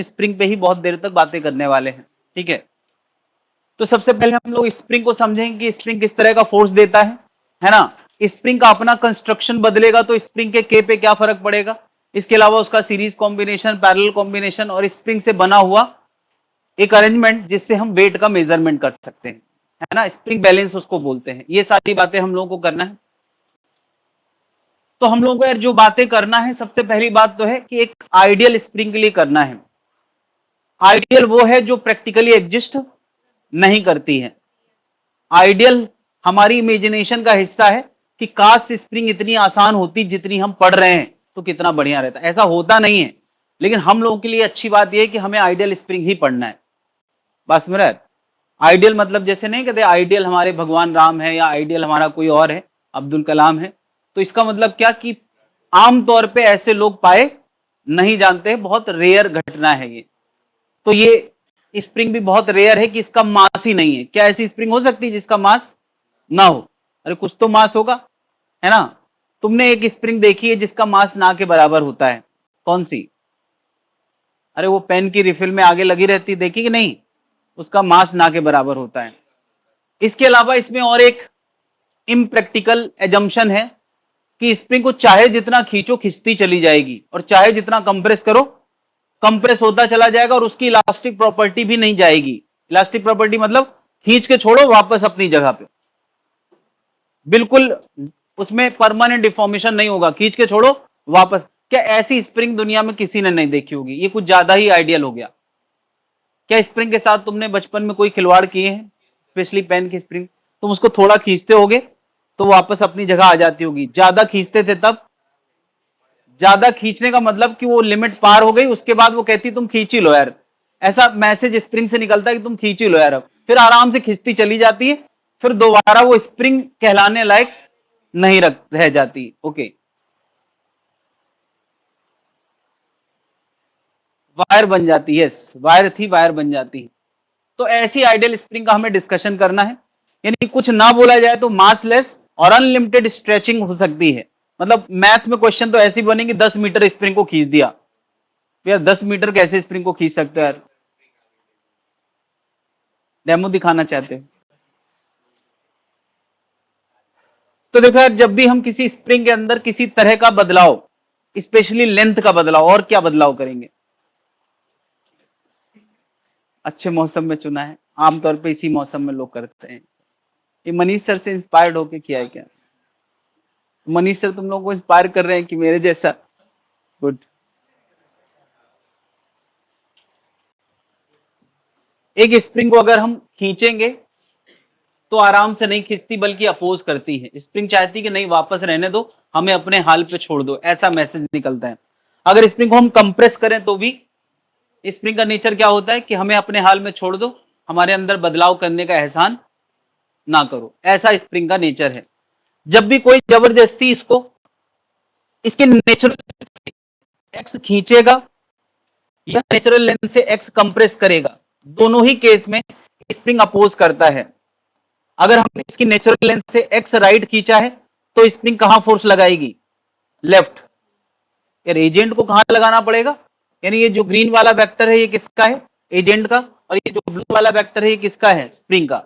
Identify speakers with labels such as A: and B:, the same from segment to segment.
A: Spring पे ही बहुत देर तक बातें करने वाले हैं, ठीक है। तो सबसे पहले हम लोग स्प्रिंग को समझेंगे कि स्प्रिंग किस तरह का फोर्स देता है ना। स्प्रिंग का अपना कंस्ट्रक्शन बदलेगा तो स्प्रिंग के के पे क्या फर्क पड़ेगा। इसके अलावा उसका सीरीज कॉम्बिनेशन, पैरेलल कॉम्बिनेशन और स्प्रिंग से बना हुआ एक अरेंजमेंट जिससे हम वेट का मेजरमेंट कर सकते हैं, है ना। स्प्रिंग बैलेंस उसको बोलते हैं। ये सारी बातें हम लोगों को करना है। तो हम लोगों को यार जो बातें करना है, सबसे पहली बात तो है कि एक आइडियल स्प्रिंग के लिए करना है। आइडियल वो है जो प्रैक्टिकली एग्जिस्ट नहीं करती है। आइडियल हमारी इमेजिनेशन का हिस्सा है कि काश स्प्रिंग इतनी आसान होती जितनी हम पढ़ रहे हैं तो कितना बढ़िया रहता। ऐसा होता नहीं है, लेकिन हम लोगों के लिए अच्छी बात यह है कि हमें आइडियल स्प्रिंग ही पढ़ना है। बस मेरा आइडियल मतलब जैसे नहीं कहते आइडियल हमारे भगवान राम है या आइडियल हमारा कोई और है, अब्दुल कलाम है। तो इसका मतलब क्या कि आमतौर पे ऐसे लोग पाए नहीं जानते, बहुत रेयर घटना है ये। तो ये स्प्रिंग भी बहुत रेयर है कि इसका मास ही नहीं है। क्या ऐसी स्प्रिंग हो सकती है जिसका मास ना हो? अरे कुछ तो मास होगा, है ना। तुमने एक स्प्रिंग देखी है जिसका मास ना के बराबर होता है, कौन सी? अरे वो पेन की रिफिल में आगे लगी रहती, देखी कि नहीं? उसका मास ना के बराबर होता है। इसके अलावा इसमें और एक इम्प्रैक्टिकल एजम्पशन है कि स्प्रिंग को चाहे जितना खींचो खिंचती चली जाएगी और चाहे जितना कंप्रेस करो कंप्रेस होता चला जाएगा और उसकी इलास्टिक प्रॉपर्टी भी नहीं जाएगी। इलास्टिक प्रॉपर्टी मतलब खींच के छोड़ो वापस अपनी जगह पे, बिल्कुल उसमें परमानेंट डिफॉर्मेशन नहीं होगा, खींच के छोड़ो वापस। क्या ऐसी स्प्रिंग दुनिया में किसी ने नहीं देखी होगी? ये कुछ ज्यादा ही आइडियल हो गया। क्या स्प्रिंग के साथ तुमने बचपन में कोई खिलवाड़ किए हैं? स्पेशली पेन की स्प्रिंग, तुम उसको थोड़ा खींचते होगे तो वापस अपनी जगह आ जाती होगी। ज्यादा खींचते थे तब, ज्यादा खींचने का मतलब कि वो लिमिट पार हो गई, उसके बाद वो कहती तुम खींच ही लो यार। ऐसा मैसेज स्प्रिंग से निकलता है कि तुम खींच ही लो यार। अब फिर आराम से खींचती चली जाती है, फिर दोबारा वो स्प्रिंग कहलाने लायक नहीं रह जाती। ओके, वायर बन जाती है। यस, वायर थी, वायर बन जाती है। तो ऐसी आइडियल स्प्रिंग का हमें डिस्कशन करना है। यानी कुछ ना बोला जाए तो मासलेस और अनलिमिटेड स्ट्रेचिंग हो सकती है। मतलब मैथ्स में क्वेश्चन तो ऐसी बनेगी 10 मीटर स्प्रिंग को खींच दिया। यार 10 मीटर कैसे स्प्रिंग को खींच सकते हो यार? डेमो दिखाना चाहते हो? तो देखो यार, जब भी हम किसी स्प्रिंग के अंदर किसी तरह का बदलाव, स्पेशली लेंथ का बदलाव, और क्या बदलाव करेंगे? अच्छे मौसम में चुना है, आमतौर पे इसी मौसम में लोग करते हैं। ये मनीष सर से इंस्पायर्ड होके किया है क्या? मनीष सर तुम लोगों को इंस्पायर कर रहे हैं कि मेरे जैसा? गुड। एक स्प्रिंग को अगर हम खींचेंगे तो आराम से नहीं खींचती बल्कि अपोज करती है। स्प्रिंग चाहती कि नहीं वापस रहने दो, हमें अपने हाल पे छोड़ दो, ऐसा मैसेज निकलता है। अगर स्प्रिंग को हम कंप्रेस करें तो भी स्प्रिंग का नेचर क्या होता है कि हमें अपने हाल में छोड़ दो, हमारे अंदर बदलाव करने का एहसान ना करो, ऐसा स्प्रिंग का नेचर है। जब भी कोई जबरदस्ती इसको इसके नेचुरल एक्स खींचेगा या नेचुरल लेंथ से एक्स कंप्रेस करेगा, दोनों ही केस में स्प्रिंग अपोज करता है। अगर हमने इसकी नेचुरल लेंथ से एक्स राइट खींचा है तो स्प्रिंग कहां फोर्स लगाएगी? लेफ्ट। यार एजेंट को कहां लगाना पड़ेगा? यानी ये जो ग्रीन वाला वेक्टर है ये किसका है? एजेंट का। और ये जो ब्लू वाला वेक्टर है ये किसका है? स्प्रिंग का।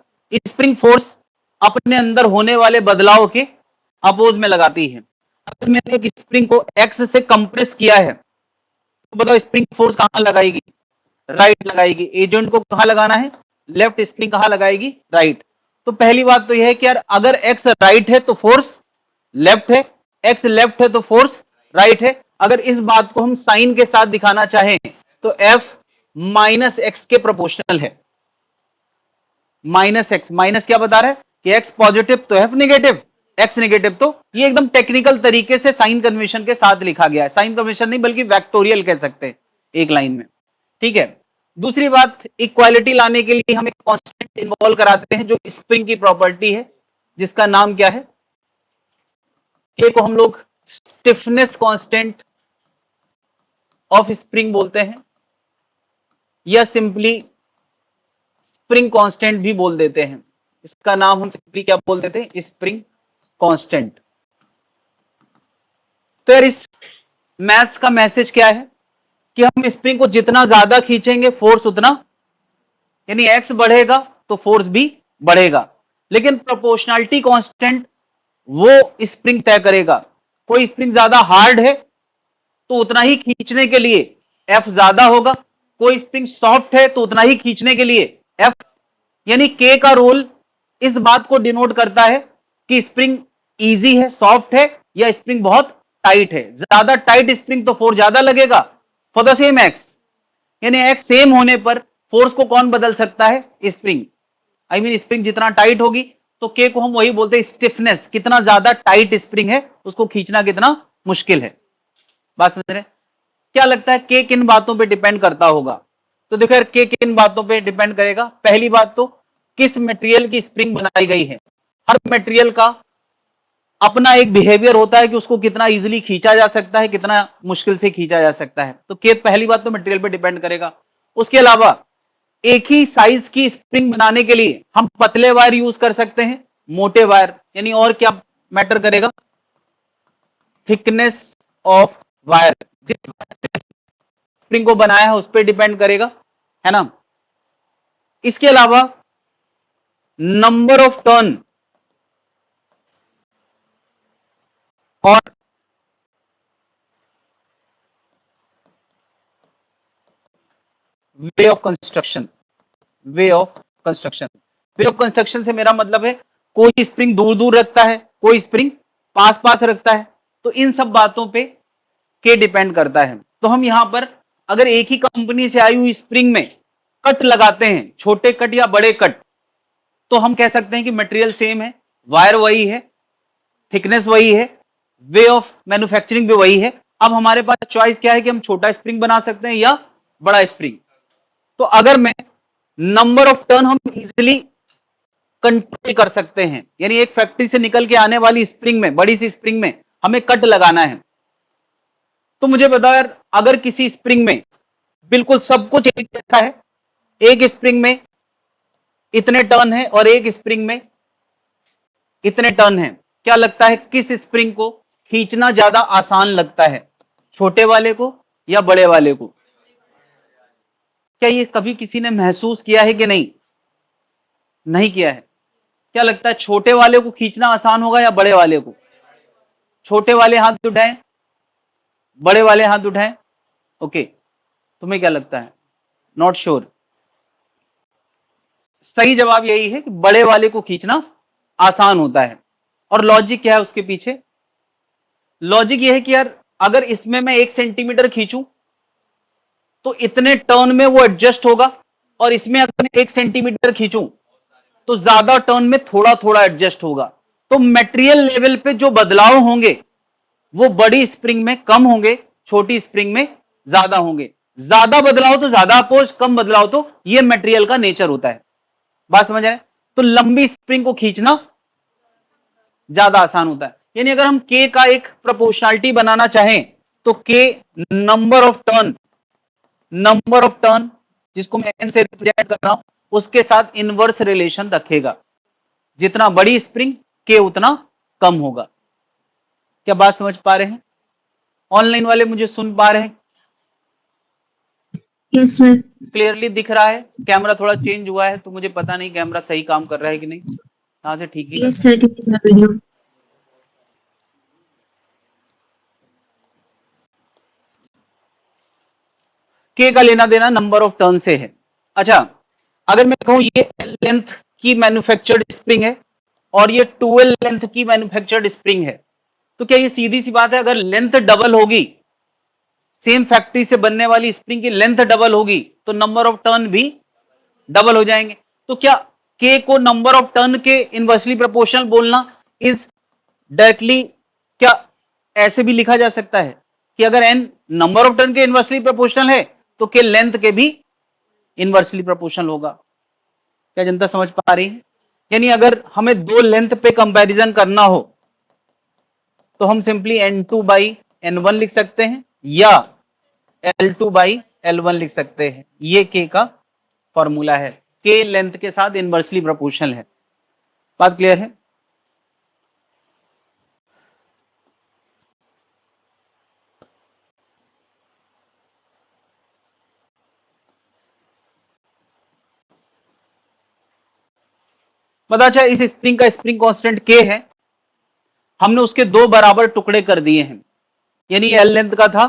A: स्प्रिंग फोर्स अपने अंदर होने वाले बदलाव के अपोज में लगाती है। अगर मैंने एक स्प्रिंग को एक्स से कंप्रेस किया है तो बताओ स्प्रिंग फोर्स कहां लगाएगी? राइट लगाएगी। एजेंट को कहां लगाना है? लेफ्ट। स्प्रिंग कहां लगाएगी? राइट। तो पहली बात तो यह है कि यार अगर एक्स राइट है तो फोर्स लेफ्ट है, एक्स लेफ्ट है तो फोर्स राइट है। अगर इस बात को हम साइन के साथ दिखाना चाहें तो एफ माइनस एक्स के प्रोपोर्शनल है। माइनस एक्स, माइनस क्या बता रहा है कि एक्स पॉजिटिव तो एफ नेगेटिव, एक्स नेगेटिव। तो ये एकदम टेक्निकल तरीके से साइन कन्वेंशन के साथ लिखा गया है। साइन कन्वेंशन नहीं बल्कि वेक्टोरियल कह सकते हैं एक लाइन में, ठीक है। दूसरी बात, इक्वालिटी लाने के लिए हम एक कांस्टेंट इन्वॉल्व कराते हैं जो स्प्रिंग की प्रॉपर्टी है, जिसका नाम क्या है? ए को हम लोग स्टिफनेस कांस्टेंट ऑफ स्प्रिंग बोलते हैं या सिंपली स्प्रिंग कांस्टेंट भी बोल देते हैं। इसका नाम हम सिंपली क्या बोल देते हैं? Spring constant. तो यार इस मैथ्स का मैसेज क्या है? कि हम स्प्रिंग को जितना ज्यादा खींचेंगे फोर्स उतना, यानी एक्स बढ़ेगा तो फोर्स भी बढ़ेगा, लेकिन प्रोपोर्शनलिटी कांस्टेंट वो स्प्रिंग तय करेगा। कोई स्प्रिंग ज्यादा हार्ड है तो उतना ही खींचने के लिए एफ ज्यादा होगा, कोई स्प्रिंग सॉफ्ट है तो उतना ही खींचने के लिए एफ, यानी के का रोल इस बात को डिनोट करता है कि स्प्रिंग इजी है, सॉफ्ट है, या स्प्रिंग बहुत टाइट है। ज्यादा टाइट स्प्रिंग तो फोर्स ज्यादा लगेगा फॉर द सेम एक्स, यानी एक्स सेम होने पर फोर्स को कौन बदल सकता है? स्प्रिंग। आई मीन स्प्रिंग जितना टाइट होगी तो के को हम वही बोलते हैं स्टिफनेस, कितना ज्यादा टाइट स्प्रिंग है उसको खींचना कितना मुश्किल है। बात समझ रहे हैं? क्या लगता है के किन बातों पे डिपेंड करता होगा? तो देखो यार, के किन बातों पे डिपेंड करेगा। पहली बात तो किस मटेरियल की स्प्रिंग बनाई गई है। हर मटेरियल का अपना एक बिहेवियर होता है कि उसको कितना इजीली खींचा जा सकता है, कितना मुश्किल से खींचा जा सकता है। तो के पहली बात तो मटेरियल पे डिपेंड करेगा। उसके अलावा एक ही साइज की स्प्रिंग बनाने के लिए हम पतले वायर यूज कर सकते हैं, मोटे वायर, यानी और क्या मैटर करेगा? थिकनेस ऑफ वायर, जिस स्प्रिंग को बनाया है उस पर डिपेंड करेगा, है ना। इसके अलावा नंबर ऑफ टर्न और way of construction. Way of construction, way of construction से मेरा मतलब है कोई स्प्रिंग दूर दूर रखता है, कोई स्प्रिंग पास पास रखता है, तो इन सब बातों पे के डिपेंड करता है। तो हम यहां पर अगर एक ही कंपनी से आई हुई स्प्रिंग में कट लगाते हैं, छोटे कट या बड़े कट, तो हम कह सकते हैं कि मटेरियल सेम है, वायर वही है, थिकनेस वही है, वे ऑफ मैन्युफैक्चरिंग भी वही है। अब हमारे पास चॉइस क्या है कि हम छोटा स्प्रिंग बना सकते हैं या बड़ा स्प्रिंग। तो अगर मैं नंबर ऑफ टर्न हम इजिली कंट्रोल कर सकते हैं, यानी एक फैक्ट्री से निकल के आने वाली स्प्रिंग में, बड़ी सी स्प्रिंग में हमें कट लगाना है, तो मुझे बताओ यार, अगर किसी स्प्रिंग में बिल्कुल सब कुछ एक जैसा है, एक स्प्रिंग में इतने टर्न है और एक स्प्रिंग में इतने टर्न है, क्या लगता है किस स्प्रिंग को खींचना ज्यादा आसान लगता है? छोटे वाले को या बड़े वाले को? क्या ये कभी किसी ने महसूस किया है कि नहीं? नहीं किया है। क्या लगता है छोटे वाले को खींचना आसान होगा या बड़े वाले को? छोटे वाले हाथ उठाएं, बड़े वाले हाथ उठाएं। ओके, तुम्हें क्या लगता है? Not sure. सही जवाब यही है कि बड़े वाले को खींचना आसान होता है। और लॉजिक क्या है उसके पीछे? लॉजिक यह है कि यार अगर इसमें मैं 1 सेंटीमीटर खींचूं तो इतने टर्न में वो एडजस्ट होगा, और इसमें अगर मैं 1 सेंटीमीटर खींचूं तो ज्यादा टर्न में थोड़ा थोड़ा एडजस्ट होगा। तो मटेरियल लेवल पे जो बदलाव होंगे वो बड़ी स्प्रिंग में कम होंगे, छोटी स्प्रिंग में ज्यादा होंगे। ज्यादा बदलाव तो ज्यादा अपोज, कम बदलाव तो ये मटेरियल का नेचर होता है। बात समझ आए? तो लंबी स्प्रिंग को खींचना ज्यादा आसान होता है। यानी अगर हम के का एक प्रोपोर्शनलिटी बनाना चाहें तो के number of turn, number of turn जिसको मैं एन से रिप्रेजेंट कर रहा हूं, उसके साथ इनवर्स रिलेशन रखेगा। जितना बड़ी स्प्रिंग के उतना कम होगा। क्या बात समझ पा रहे हैं? ऑनलाइन वाले मुझे सुन पा रहे हैं?
B: Yes sir.
A: क्लियरली दिख रहा है? कैमरा थोड़ा चेंज हुआ है तो मुझे पता नहीं कैमरा सही काम कर रहा है कि नहीं। हाँ से ठीक ही लग
B: यस
A: रहा है।
B: सर, ठीक है वीडियो।
A: के का लेना देना नंबर ऑफ टर्न से है। अच्छा, अगर मैं कहूं ये लेंथ की मैन्युफैक्चर्ड स्प्रिंग है और ये 12 लेंथ की मैन्युफैक्चर्ड स्प्रिंग है, तो क्या ये सीधी सी बात है अगर लेंथ डबल होगी, सेम फैक्ट्री से बनने वाली स्प्रिंग की लेंथ डबल होगी तो नंबर ऑफ टर्न भी डबल हो जाएंगे? तो क्या के को नंबर ऑफ टर्न के इनवर्सली प्रोपोर्शनल बोलना इज डायरेक्टली, क्या ऐसे भी लिखा जा सकता है कि अगर एन नंबर ऑफ टर्न के इनवर्सली प्रोपोर्शनल है तो के लेंथ के भी इनवर्सली प्रोपोर्शनल होगा? क्या जनता समझ पा रही है? यानी अगर हमें दो लेंथ पे कंपैरिजन करना हो तो हम सिंपली N2 बाई N1 लिख सकते हैं या L2 बाई L1 लिख सकते हैं। ये के का फॉर्मूला है, के लेंथ के साथ इनवर्सली प्रोपोर्शनल है। बात क्लियर है? पता चला इस स्प्रिंग का स्प्रिंग कांस्टेंट के है, हमने उसके दो बराबर टुकड़े कर दिए हैं, यानी एल लेंथ का था,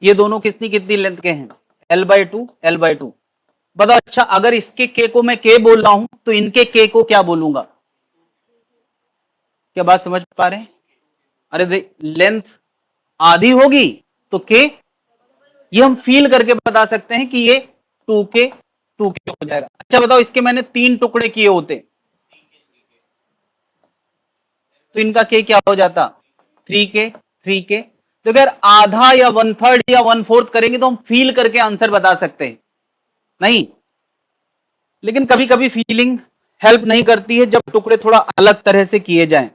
A: ये दोनों कितनी कितनी लेंथ के हैं, L/2 L/2। बताओ अच्छा अगर इसके के को मैं के बोल रहा हूं तो इनके के को क्या बोलूंगा, क्या बात समझ पा रहे हैं? अरे लेंथ आधी होगी तो के, ये हम फील करके बता सकते हैं कि ये 2K हो जाएगा। अच्छा बताओ इसके मैंने 3 टुकड़े किए होते तो इनका के क्या हो जाता, 3K। तो अगर आधा या 1/3 या 1/4 करेंगे तो हम फील करके आंसर बता सकते हैं, नहीं। लेकिन कभी कभी फीलिंग हेल्प नहीं करती है जब टुकड़े थोड़ा अलग तरह से किए जाएं।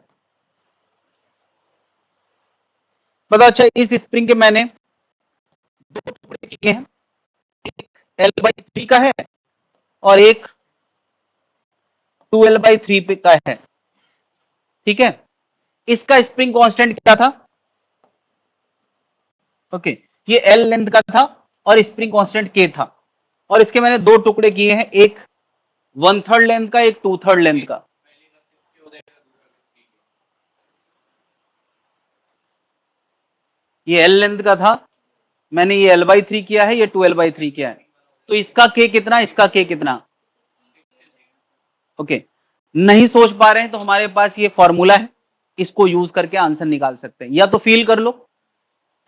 A: बताओ अच्छा इस स्प्रिंग के मैंने दो टुकड़े किए हैं, एक L/3 का है और एक 2L/3 पे का है, ठीक है। इसका स्प्रिंग कांस्टेंट क्या था, ओके, ये L लेंथ का था और स्प्रिंग कांस्टेंट K था, और इसके मैंने दो टुकड़े किए हैं, एक 1/3 लेंथ का, एक 2/3 लेंथ का। ये L लेंथ का था, मैंने ये L/3 किया है, ये 2L/3 किया है, तो इसका K कितना, इसका K कितना, ओके। नहीं सोच पा रहे हैं तो हमारे पास ये फॉर्मूला है, इसको यूज करके आंसर निकाल सकते हैं, या तो फील कर लो।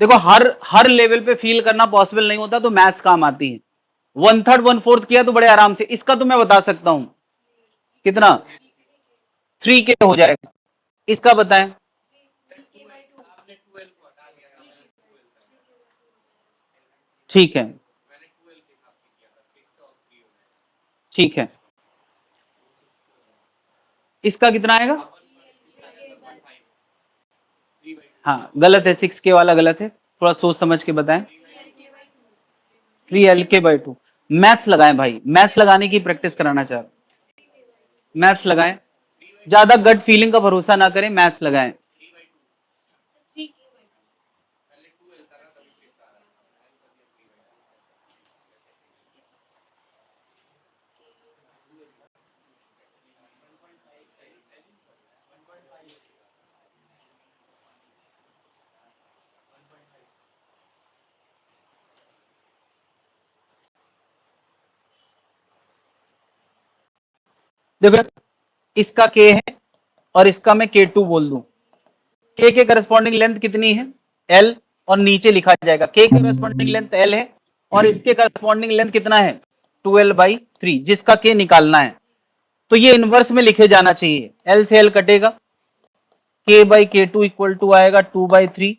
A: देखो हर लेवल पे फील करना पॉसिबल नहीं होता, तो मैथ्स काम आती है। 1/3 1/4 किया तो बड़े आराम से, इसका तो मैं बता सकता हूं कितना, 3K हो जाएगा। इसका बताएं, ठीक है, ठीक है, इसका कितना आएगा, हाँ गलत है, 6K वाला गलत है, थोड़ा सोच समझ के बताएं। 3LK/2, मैथ्स लगाएं भाई, मैथ्स लगाने की प्रैक्टिस कराना चाह रहा हूं, मैथ्स लगाएं, ज्यादा गट फीलिंग का भरोसा ना करें, मैथ्स लगाएं। देखो इसका K है और इसका मैं K2 बोल दूं, K के करस्पॉन्डिंग लेंथ कितनी है, L, और नीचे लिखा जाएगा K के करस्पॉन्डिंग लेंथ L है और इसके करस्पॉन्डिंग लेंथ कितना है, 2L/3, जिसका K निकालना है। तो ये इनवर्स में लिखे जाना चाहिए, L से L कटेगा, K/K2 इक्वल टू आएगा 2/3।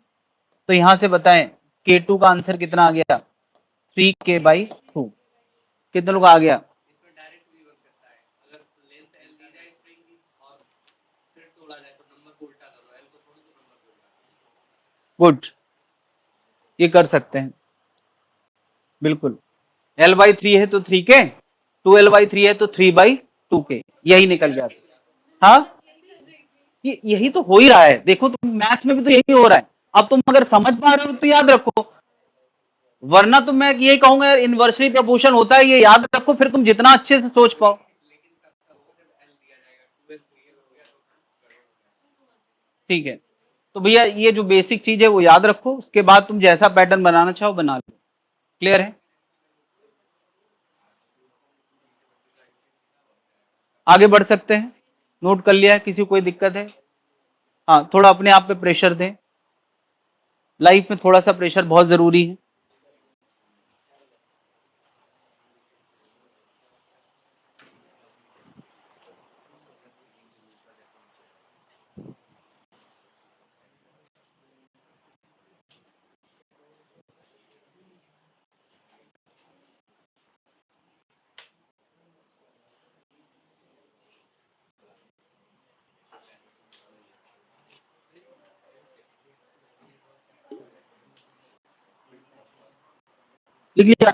A: तो यहां से बताएं K2 का आंसर कितना आ गया, 3K/2। कितने लोग आ गया, गुड, ये कर सकते हैं बिल्कुल। L/3 है तो 3K, 2L/3 है तो 3/2K, यही निकल जाता। हाँ यही तो हो ही रहा है, देखो तुम मैथ्स में भी तो यही हो रहा है। अब तुम अगर समझ पा रहे हो तो याद रखो, वरना तो मैं ये कहूंगा यार इनवर्सली प्रपोर्शन होता है, ये याद रखो, फिर तुम जितना अच्छे से सोच पाओ। ठीक है, तो भैया ये जो बेसिक चीज है वो याद रखो, उसके बाद तुम जैसा पैटर्न बनाना चाहो बना लो। क्लियर है, आगे बढ़ सकते हैं, नोट कर लिया है, किसी को कोई दिक्कत है? हाँ थोड़ा अपने आप पे प्रेशर दें, लाइफ में थोड़ा सा प्रेशर बहुत जरूरी है। लिख लिया,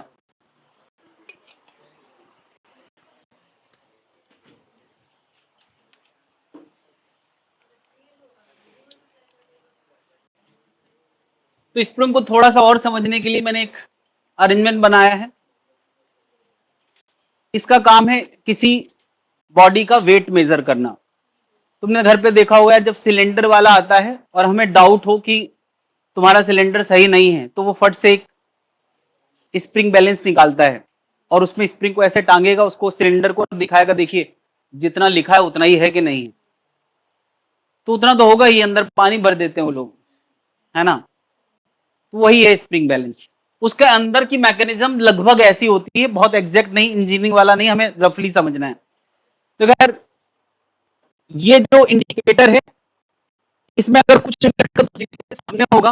A: तो स्प्रिंग को थोड़ा सा और समझने के लिए मैंने एक अरेंजमेंट बनाया है। इसका काम है किसी बॉडी का वेट मेजर करना। तुमने घर पे देखा होगा जब सिलेंडर वाला आता है और हमें डाउट हो कि तुम्हारा सिलेंडर सही नहीं है, तो वो फट से एक स्प्रिंग बैलेंस निकालता है और उसमें स्प्रिंग को ऐसे टांगेगा, उसको सिलेंडर को दिखाएगा, देखिए जितना लिखा है उतना ही है कि नहीं, तो उतना तो होगा ही, अंदर पानी भर देते हैं वो लोग, है ना। तो वही है स्प्रिंग बैलेंस। उसके अंदर की मैकेनिज्म लगभग ऐसी होती है, बहुत एग्जैक्ट नहीं, इंजीनियरिंग वाला नहीं, हमें रफली समझना है। तो खैर ये जो इंडिकेटर है, इसमें अगर कुछ सामने होगा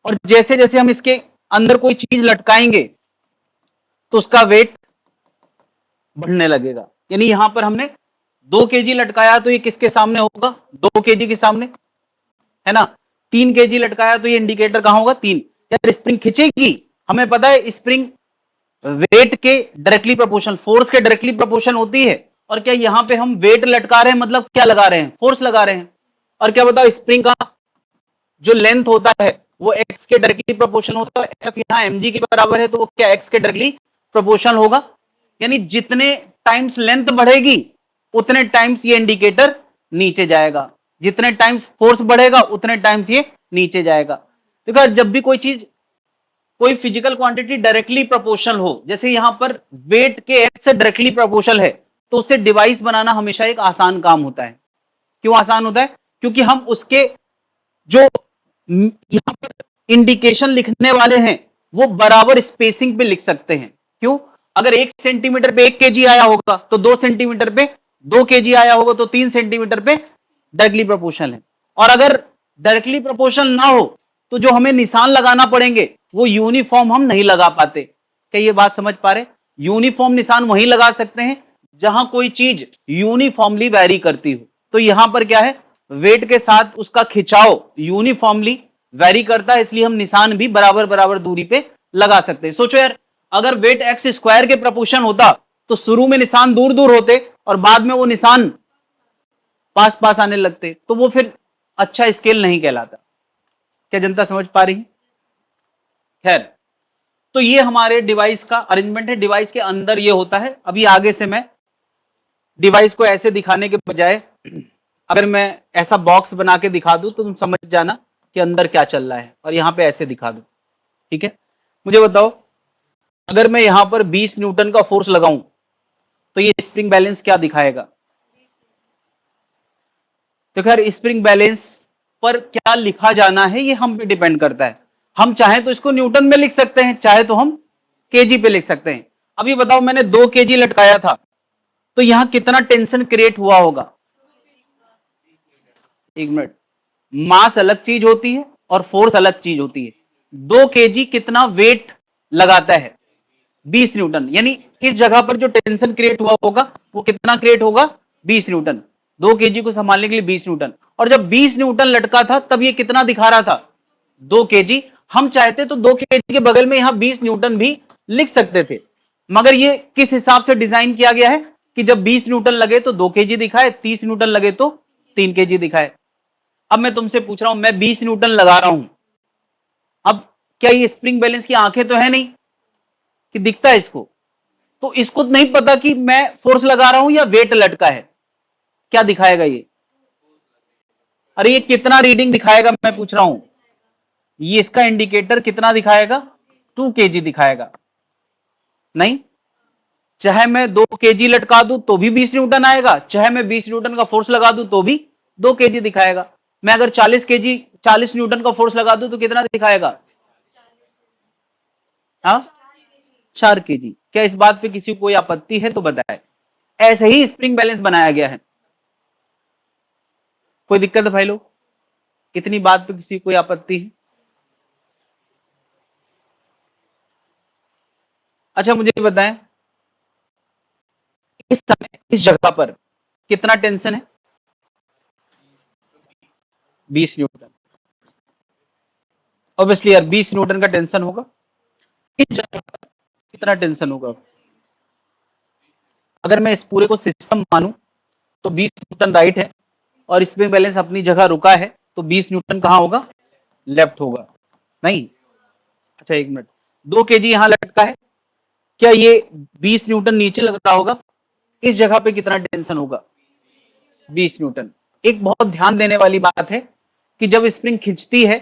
A: और जैसे जैसे हम इसके अंदर कोई चीज लटकाएंगे तो उसका वेट बढ़ने लगेगा। यानी यहां पर हमने 2 केजी लटकाया तो ये किसके सामने होगा, 2 केजी के सामने, है ना। 3 केजी लटकाया तो ये इंडिकेटर कहां होगा, 3। यार स्प्रिंग खिंचेगी, हमें पता है स्प्रिंग वेट के डायरेक्टली प्रोपोर्शनल, फोर्स के डायरेक्टली प्रोपोर्शनल होती है। और क्या यहां पे हम वेट लटका रहे हैं, मतलब क्या लगा रहे हैं, फोर्स लगा रहे हैं। और क्या बताओ स्प्रिंग का जो लेंथ होता है वो एक्स के डायरेक्टली प्रोपोर्शनल होता है। एफ यहाँ एमजी के बराबर है तो वो क्या एक्स के डायरेक्टली प्रोपोर्शनल होगा। यानी जितने टाइम्स लेंथ बढ़ेगी उतने टाइम्स ये इंडिकेटर नीचे जाएगा, जितने टाइम्स फोर्स बढ़ेगा उतने टाइम्स ये नीचे जाएगा। देखो जब भी कोई चीज, कोई फिजिकल क्वांटिटी डायरेक्टली प्रोपोर्शनल हो, जैसे यहां पर वेट के एक्स से डायरेक्टली प्रोपोर्शनल है, तो उससे डिवाइस बनाना हमेशा एक आसान काम होता है। क्यों आसान होता है, क्योंकि हम उसके जो यहां पर इंडिकेशन लिखने वाले हैं वो बराबर स्पेसिंग पे लिख सकते हैं। क्यों, अगर 1 सेंटीमीटर पे 1 केजी आया होगा तो 2 सेंटीमीटर पे 2 केजी आया होगा तो 3 सेंटीमीटर पे डायरेक्टली प्रोपोर्शनल है। और अगर डायरेक्टली प्रोपोर्शनल ना हो तो जो हमें निशान लगाना पड़ेंगे वो यूनिफॉर्म हम नहीं लगा पाते। क्या ये बात समझ पा रहे, यूनिफॉर्म निशान वहीं लगा सकते हैं जहां कोई चीज यूनिफॉर्मली वैरी करती हो। तो यहां पर क्या है, वेट के साथ उसका खिंचाव यूनिफॉर्मली वैरी करता है, इसलिए हम निशान भी बराबर बराबर दूरी पे लगा सकते हैं। सोचो यार, अगर वेट एक्स स्क्वायर के प्रपोर्शन होता तो शुरू में निशान दूर दूर होते और बाद में वो निशान पास पास आने लगते, तो वो फिर अच्छा स्केल नहीं कहलाता। क्या जनता समझ पा रही है। खैर, तो ये हमारे डिवाइस का अरेंजमेंट है। डिवाइस के अंदर ये होता है। अभी आगे से मैं डिवाइस को ऐसे दिखाने के बजाय अगर मैं ऐसा बॉक्स बना के दिखा दूं तो तुम समझ जाना कि अंदर क्या चल रहा है, और यहां पे ऐसे दिखा दूं, ठीक है। मुझे बताओ, अगर मैं यहां पर 20 न्यूटन का फोर्स लगाऊं तो ये स्प्रिंग बैलेंस क्या दिखाएगा। तो खैर स्प्रिंग बैलेंस पर क्या लिखा जाना है ये हम पे डिपेंड करता है। हम चाहे तो इसको न्यूटन में लिख सकते हैं, चाहे तो हम केजी पे लिख सकते हैं। अभी बताओ, मैंने 2 केजी लटकाया था तो यहां कितना टेंशन क्रिएट हुआ होगा। 1 मिनट, मास अलग चीज होती है और फोर्स अलग चीज होती है। 2 केजी कितना वेट लगाता है, 20 न्यूटन। यानी इस जगह पर जो टेंशन क्रिएट हुआ होगा वो कितना क्रिएट होगा, 20 न्यूटन। 2 केजी को संभालने के लिए 20 न्यूटन। और जब 20 न्यूटन लटका था तब ये कितना दिखा रहा था, 2 केजी। हम चाहते तो 2 केजी के बगल में यहां 20 न्यूटन भी लिख सकते थे, मगर ये किस हिसाब से डिजाइन किया गया है कि जब 20 न्यूटन लगे तो 2 केजी दिखाए, 30 न्यूटन लगे तो 3 केजी दिखाए। अब मैं तुमसे पूछ रहा हूं, मैं 20 न्यूटन लगा रहा हूं, अब क्या ये स्प्रिंग बैलेंस की आंखें तो है नहीं कि दिखता है इसको, तो इसको नहीं पता कि मैं फोर्स लगा रहा हूं या वेट लटका है, क्या दिखाएगा ये। अरे ये कितना रीडिंग दिखाएगा मैं पूछ रहा हूं, ये इसका इंडिकेटर कितना दिखाएगा, 2 केजी दिखाएगा। नहीं, चाहे मैं 2 केजी लटका दूं तो भी 20 न्यूटन आएगा, चाहे मैं 20 न्यूटन का फोर्स लगा दूं तो भी 2 केजी दिखाएगा। मैं अगर 40 केजी 40 न्यूटन का फोर्स लगा दूं तो कितना दिखाएगा, हाँ 4 केजी। क्या इस बात पे किसी को कोई आपत्ति है तो बताए। ऐसे ही स्प्रिंग बैलेंस बनाया गया है। कोई दिक्कत है भाई लोग, इतनी बात पे किसी को कोई आपत्ति है। अच्छा मुझे बताएं, इस समय इस जगह पर कितना टेंशन है, 20 न्यूटन। ऑब्वियसली यार 20 न्यूटन का टेंशन होगा। इस जगह पर कितना टेंशन होगा, अगर मैं इस पूरे को सिस्टम मानूं तो 20 न्यूटन राइट है और इसमें बैलेंस अपनी जगह रुका है, तो 20 न्यूटन कहां होगा, लेफ्ट होगा। नहीं, अच्छा 1 मिनट, 2 केजी यहां लटका है, क्या ये 20 न्यूटन नीचे लग रहा होगा, इस जगह पे कितना टेंशन होगा? 20 न्यूटन। एक बहुत ध्यान देने वाली बात है कि जब स्प्रिंग खिंचती है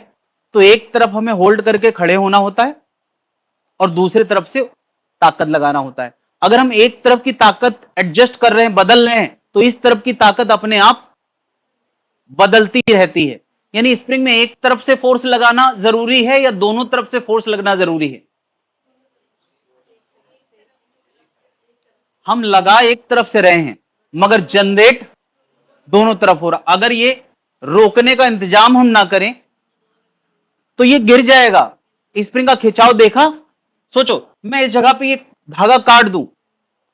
A: तो एक तरफ हमें होल्ड करके खड़े होना होता है और दूसरी तरफ से ताकत लगाना होता है। अगर हम एक तरफ की ताकत एडजस्ट कर रहे हैं, बदल रहे हैं, तो इस तरफ की ताकत अपने आप बदलती रहती है। यानी स्प्रिंग में एक तरफ से फोर्स लगाना जरूरी है या दोनों तरफ से फोर्स लगना जरूरी है? हम लगा एक तरफ से रहे हैं मगर जनरेट दोनों तरफ हो रहा। अगर ये रोकने का इंतजाम हम ना करें तो ये गिर जाएगा। स्प्रिंग का खिंचाव देखा? सोचो मैं इस जगह पे एक धागा काट दूं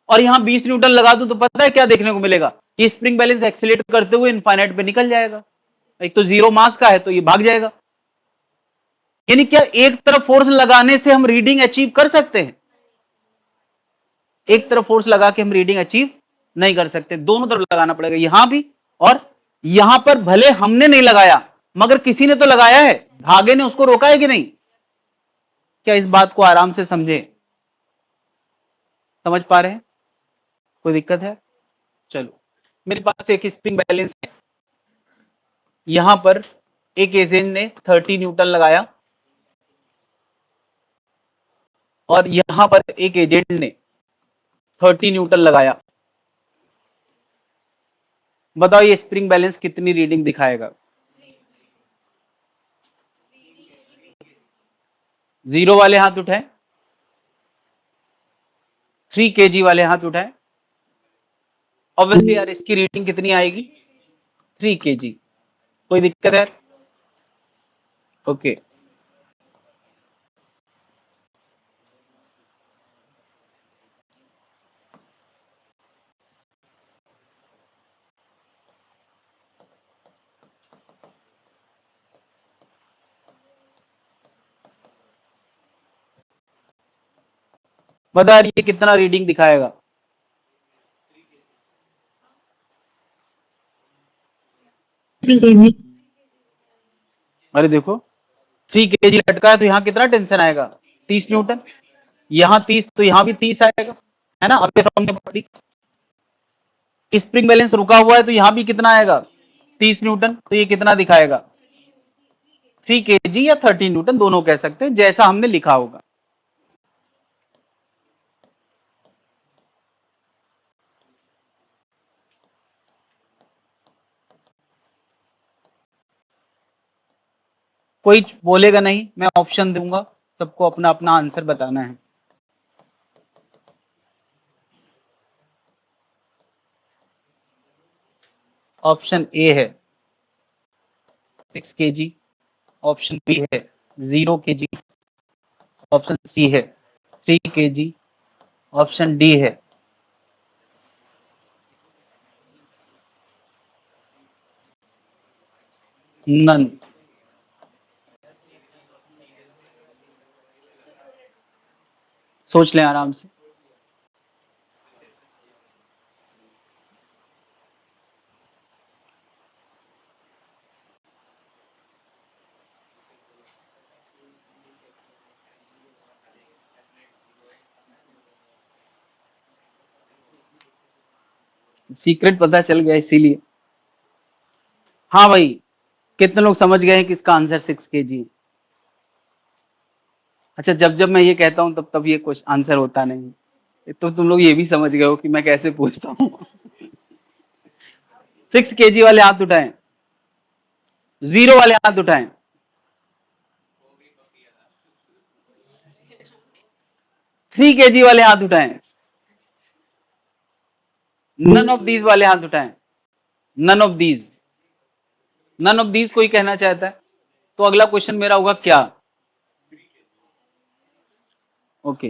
A: और यहां 20 न्यूटन लगा दूं तो पता है क्या देखने को मिलेगा कि स्प्रिंग बैलेंस एक्सीलरेट करते हुए इनफाइनाइट पे निकल जाएगा। एक तो जीरो मास का है तो ये भाग जाएगा। यानी क्या एक तरफ फोर्स लगाने से हम रीडिंग अचीव कर सकते हैं? एक तरफ फोर्स लगा के हम रीडिंग अचीव नहीं कर सकते, दोनों तरफ लगाना पड़ेगा, यहां भी और यहां पर। भले हमने नहीं लगाया मगर किसी ने तो लगाया है, धागे ने उसको रोका है कि नहीं? क्या इस बात को आराम से समझे? समझ पा रहे हैं? कोई दिक्कत है? चलो, मेरे पास एक स्प्रिंग बैलेंस है, यहां पर एक एजेंट ने 30 न्यूटन लगाया और यहां पर एक एजेंट ने 30 न्यूटन लगाया। बताओ ये स्प्रिंग बैलेंस कितनी रीडिंग दिखाएगा? 0 वाले हाथ उठाए, 3 kg वाले हाथ उठाए। ऑब्वियसली यार इसकी रीडिंग कितनी आएगी? 3 kg। कोई दिक्कत है? ओके। बता ये कितना रीडिंग दिखाएगा? अरे देखो 3 kg लटका है तो यहाँ कितना टेंशन आएगा? 30 न्यूटन। यहाँ 30 तो यहाँ भी 30 आएगा, है ना? Away from the body. Spring balance रुका हुआ है तो यहाँ भी कितना आएगा? 30 न्यूटन। तो ये कितना दिखाएगा? 3 kg या 30 न्यूटन, दोनों कह सकते हैं, जैसा हमने लिखा होगा। कोई बोलेगा नहीं, मैं ऑप्शन दूंगा, सबको अपना अपना आंसर बताना है। ऑप्शन ए है 6 kg, ऑप्शन बी है 0 kg, ऑप्शन सी है 3 kg, ऑप्शन डी है नन। सोच लें आराम से। सीक्रेट पता चल गया इसीलिए। हाँ भाई, कितने लोग समझ गए हैं कि इसका आंसर 6 kg है? अच्छा, जब जब मैं ये कहता हूं तब तब ये कुछ आंसर होता नहीं, तो तुम लोग ये भी समझ गए हो कि मैं कैसे पूछता हूँ। 6 kg वाले हाथ उठाएं, 0 वाले हाथ उठाएं, 3 kg वाले हाथ उठाएं, नन ऑफ दीज वाले हाथ उठाएं, none of these. None of these कोई कहना चाहता है तो अगला क्वेश्चन मेरा होगा क्या? ओके।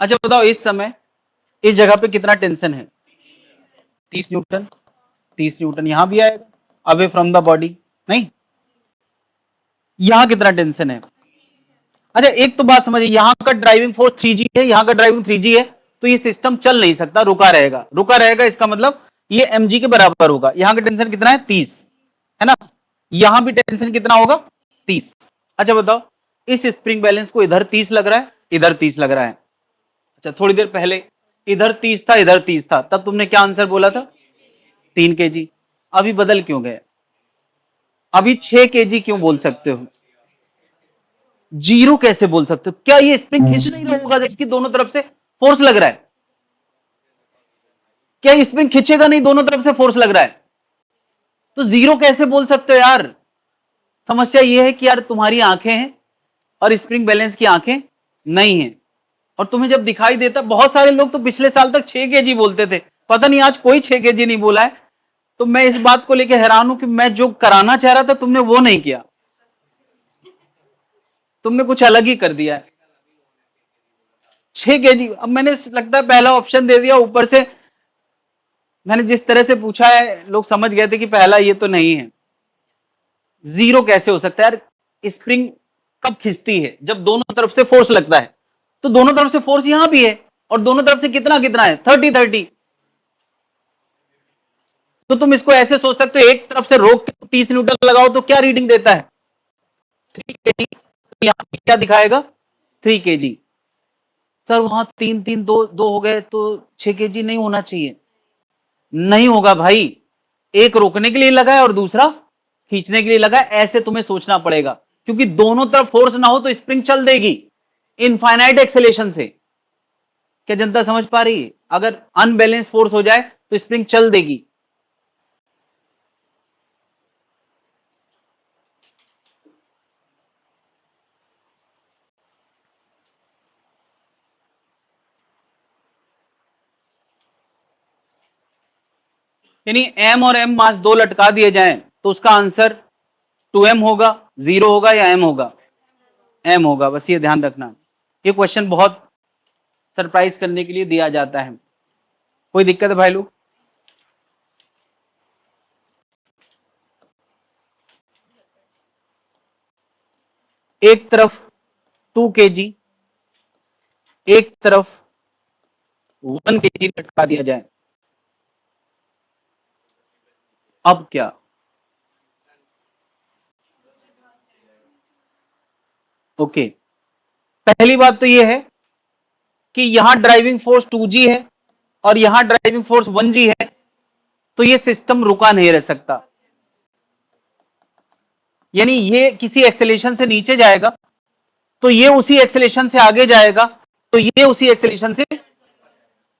A: अच्छा बताओ इस समय इस जगह पे कितना टेंशन है? 30 न्यूटन। 30 न्यूटन यहां भी आएगा, अवे फ्रॉम द बॉडी। नहीं, यहां कितना टेंशन है? अच्छा एक तो बात समझिए, यहां का ड्राइविंग फोर्स 3G है, यहां का ड्राइविंग 3G है, तो ये सिस्टम चल नहीं सकता, रुका रहेगा। रुका रहेगा इसका मतलब ये mg के बराबर होगा। यहां का टेंशन कितना है? 30, है ना? यहां भी टेंशन कितना होगा? 30। अच्छा बताओ इस स्प्रिंग बैलेंस को इधर 30 लग रहा है, इधर 30 लग रहा है, अच्छा, थोड़ी देर पहले इधर 30 था, इधर 30 था, तब तुमने क्या आंसर बोला था? 3 kg। अभी बदल क्यों गए? अभी 6 kg क्यों बोल सकते हो? जीरो कैसे बोल सकते हो? क्या ये स्प्रिंग खींच नहीं रहा होगा जबकि दोनों तरफ से फोर्स लग रहा है? क्या स्प्रिंग खींचेगा नहीं? दोनों तरफ से फोर्स लग रहा है, तो जीरो कैसे बोल सकते हो यार? समस्या ये है कि यार तुम्हारी आंखें हैं और स्प्रिंग बैलेंस की आंखें नहीं है। और तुम्हें जब दिखाई देता, बहुत सारे लोग तो पिछले साल तक 6 kg बोलते थे, पता नहीं आज कोई 6 kg नहीं बोला है। तो मैं इस बात को लेकर हैरान हूं कि मैं जो कराना चाह रहा था तुमने वो नहीं किया, तुमने कुछ अलग ही कर दिया है। 6 kg, अब मैंने लगता है पहला ऑप्शन दे दिया, ऊपर से मैंने जिस तरह से पूछा है लोग समझ गए थे कि पहला ये तो नहीं है। जीरो कैसे हो सकता है यार? स्प्रिंग कब खिंचती है? जब दोनों तरफ से फोर्स लगता है। तो दोनों तरफ से फोर्स यहां भी है, और दोनों तरफ से कितना कितना है? 30-30। तो तुम इसको ऐसे सोच सकते हो, एक तरफ से रोक के 30 न्यूटन लगाओ तो क्या रीडिंग देता है? 3 kg। तो यहां क्या दिखाएगा? 3 kg। सर वहां 3-3 2 हो गए तो 6 kg नहीं होना चाहिए। नहीं होगा भाई, एक रोकने के लिए लगा है और दूसरा खींचने के लिए लगा है, ऐसे तुम्हें सोचना पड़ेगा। क्योंकि दोनों तरफ फोर्स ना हो तो स्प्रिंग चल देगी इनफाइनाइट एक्सेलेरेशन से। क्या जनता समझ पा रही है? अगर अनबैलेंस फोर्स हो जाए तो स्प्रिंग चल देगी। यानी m और m मास दो लटका दिए जाएं तो उसका आंसर 2m होगा, 0 होगा या m होगा? m होगा। बस ये ध्यान रखना, ये क्वेश्चन बहुत सरप्राइज करने के लिए दिया जाता है। कोई दिक्कत है भाई लोग? एक तरफ 2 kg, एक तरफ 1 kg लटका दिया जाए, अब क्या? ओके, पहली बात तो यह है कि यहां ड्राइविंग फोर्स 2g है और यहां ड्राइविंग फोर्स 1g है, तो ये सिस्टम रुका नहीं रह सकता। यानी ये किसी एक्सेलेरेशन से नीचे जाएगा तो ये उसी एक्सेलेरेशन से आगे जाएगा, तो ये उसी एक्सेलेरेशन से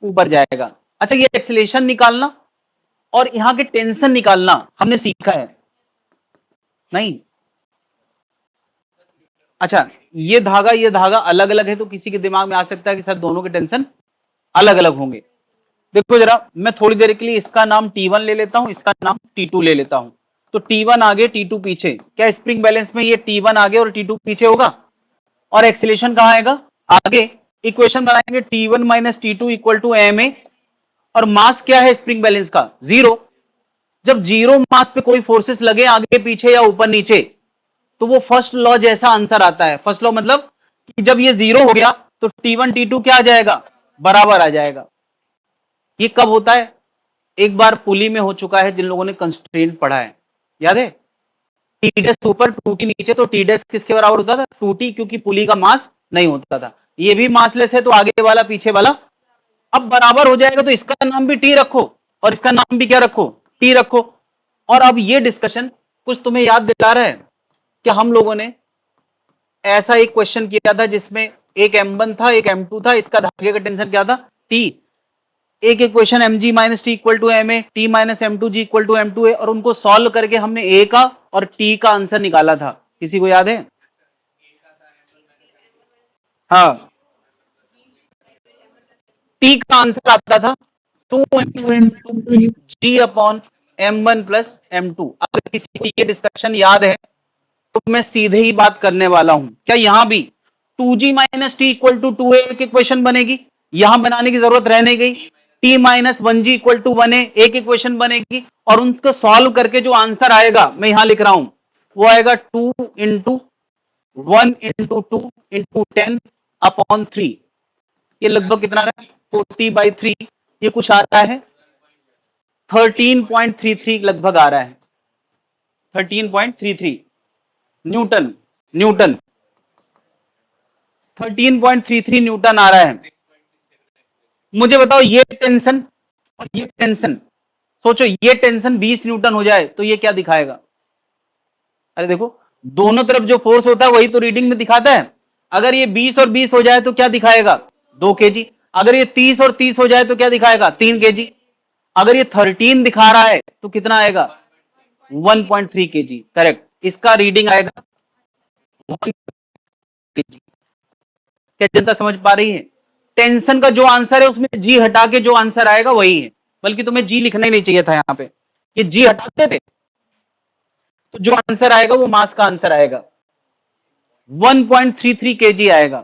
A: ऊपर जाएगा। अच्छा, ये एक्सेलेरेशन निकालना और यहां के टेंशन निकालना हमने सीखा है नहीं? अच्छा, ये धागा अलग अलग है तो किसी के दिमाग में आ सकता है कि सर दोनों के टेंशन अलग अलग होंगे। देखो जरा, मैं थोड़ी देर के लिए इसका नाम T1 ले लेता हूं, इसका नाम T2 ले लेता हूं। तो T1 आगे T2 पीछे, क्या स्प्रिंग बैलेंस में ये T1 आगे और T2 पीछे होगा? और एक्सीलरेशन कहां आएगा? आगे। इक्वेशन बनाएंगे T1 minus T2 equal to ma, और मास क्या है स्प्रिंग बैलेंस का? 0। जब जीरो मास पे कोई फोर्सेस लगे आगे पीछे या ऊपर नीचे, तो वो फर्स्ट लॉ जैसा आंसर आता है। फर्स्ट लॉ मतलब कि जब ये 0 हो गया तो T1 T2 क्या आ जाएगा? बराबर आ जाएगा। ये कब होता है? एक बार पुली में हो चुका है, जिन लोगों ने कंस्ट्रेंट पढ़ा है, याद है? टी डैश ऊपर 2t नीचे, तो टी डैश किसके बराबर होता था? 2t, क्योंकि पुली का मास नहीं होता था। ये भी मासलेस है तो आगे वाला पीछे वाला अब बराबर हो जाएगा, तो इसका नाम भी टी रखो और इसका नाम भी क्या रखो? टी रखो। और अब ये डिस्कशन कुछ तुम्हें याद दिला रहा है कि हम लोगों ने ऐसा एक क्वेश्चन किया था जिसमें एक m1 था, एक m2 था, इसका धागे का टेंशन क्या था? t। एक equation mg minus T equal to ma, t minus m2g equal to m2 है, और उनको सॉल्व करके हमने a का और t का आंसर निकाला था। किसी को याद है? हाँ, t का आंसर आता था 2 अपॉन m1 प्लस m2। अगर किसी को ये डिस्कशन याद है तो मैं सीधे ही बात करने वाला हूं। क्या यहां भी 2g minus T equal to 2a की इक्वेशन बनेगी? यहां बनाने की जरूरत रह नहीं गई। t minus 1g equal to 1a एक इक्वेशन बनेगी, और उनको सॉल्व करके जो आंसर आएगा मैं यहां लिख रहा हूं, वो आएगा 2 इंटू 1 इंटू 2 इंटू 10 अपॉन 3। ये लगभग कितना आ रहा है? 40/3। ये कुछ आ रहा है 13.33 लगभग आ रहा है, 13.33 न्यूटन। न्यूटन 13.33 न्यूटन आ रहा है। मुझे बताओ ये टेंशन और ये टेंशन, सोचो ये टेंशन 20 न्यूटन हो जाए तो ये क्या दिखाएगा? अरे देखो, दोनों तरफ जो फोर्स होता है वही तो रीडिंग में दिखाता है। अगर ये 20 और 20 हो जाए तो क्या दिखाएगा? 2 kg। अगर ये 30 और 30 हो जाए तो क्या दिखाएगा? 3 kg। अगर ये 13 दिखा रहा है तो कितना आएगा? 1.3 kg। करेक्ट, इसका रीडिंग आएगा 1 kg। क्या जनता समझ पा रही है? टेंशन का जो आंसर है उसमें जी हटा के जो आंसर आएगा वही है, बल्कि तुम्हें जी लिखना ही नहीं चाहिए था यहां पे, ये जी हटाते थे तो जो आंसर आएगा वो मास का आंसर आएगा, 1.33 kg आएगा।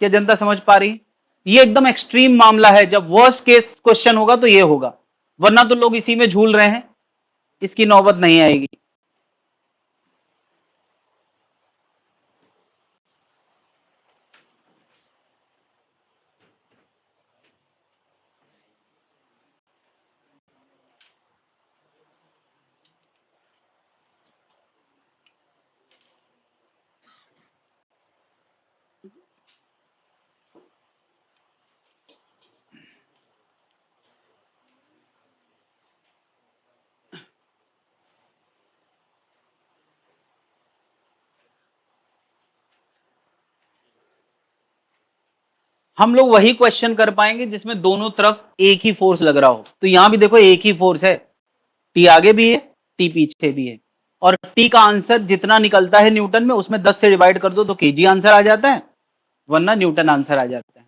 A: क्या जनता समझ पा रही? ये एकदम एक्सट्रीम मामला है, जब वर्स्ट केस क्वेश्चन होगा तो ये होगा, वरना तो लोग इसी में झूल रहे हैं, इसकी नौबत नहीं आएगी। हम लोग वही क्वेश्चन कर पाएंगे जिसमें दोनों तरफ एक ही फोर्स लग रहा हो। तो यहां भी देखो एक ही फोर्स है, टी आगे भी है, टी पीछे भी है, और टी का आंसर जितना निकलता है न्यूटन में उसमें 10 से डिवाइड कर दो तो केजी आंसर आ जाता है, वरना न्यूटन आंसर आ जाता है।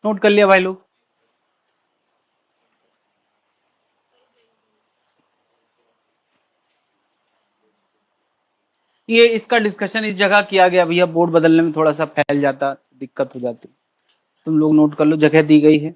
A: नोट कर लिया भाई लोग? ये इसका डिस्कशन इस जगह किया गया भैया, बोर्ड बदलने में थोड़ा सा फैल जाता, दिक्कत हो जाती, तुम लोग नोट कर लो, जगह दी गई है।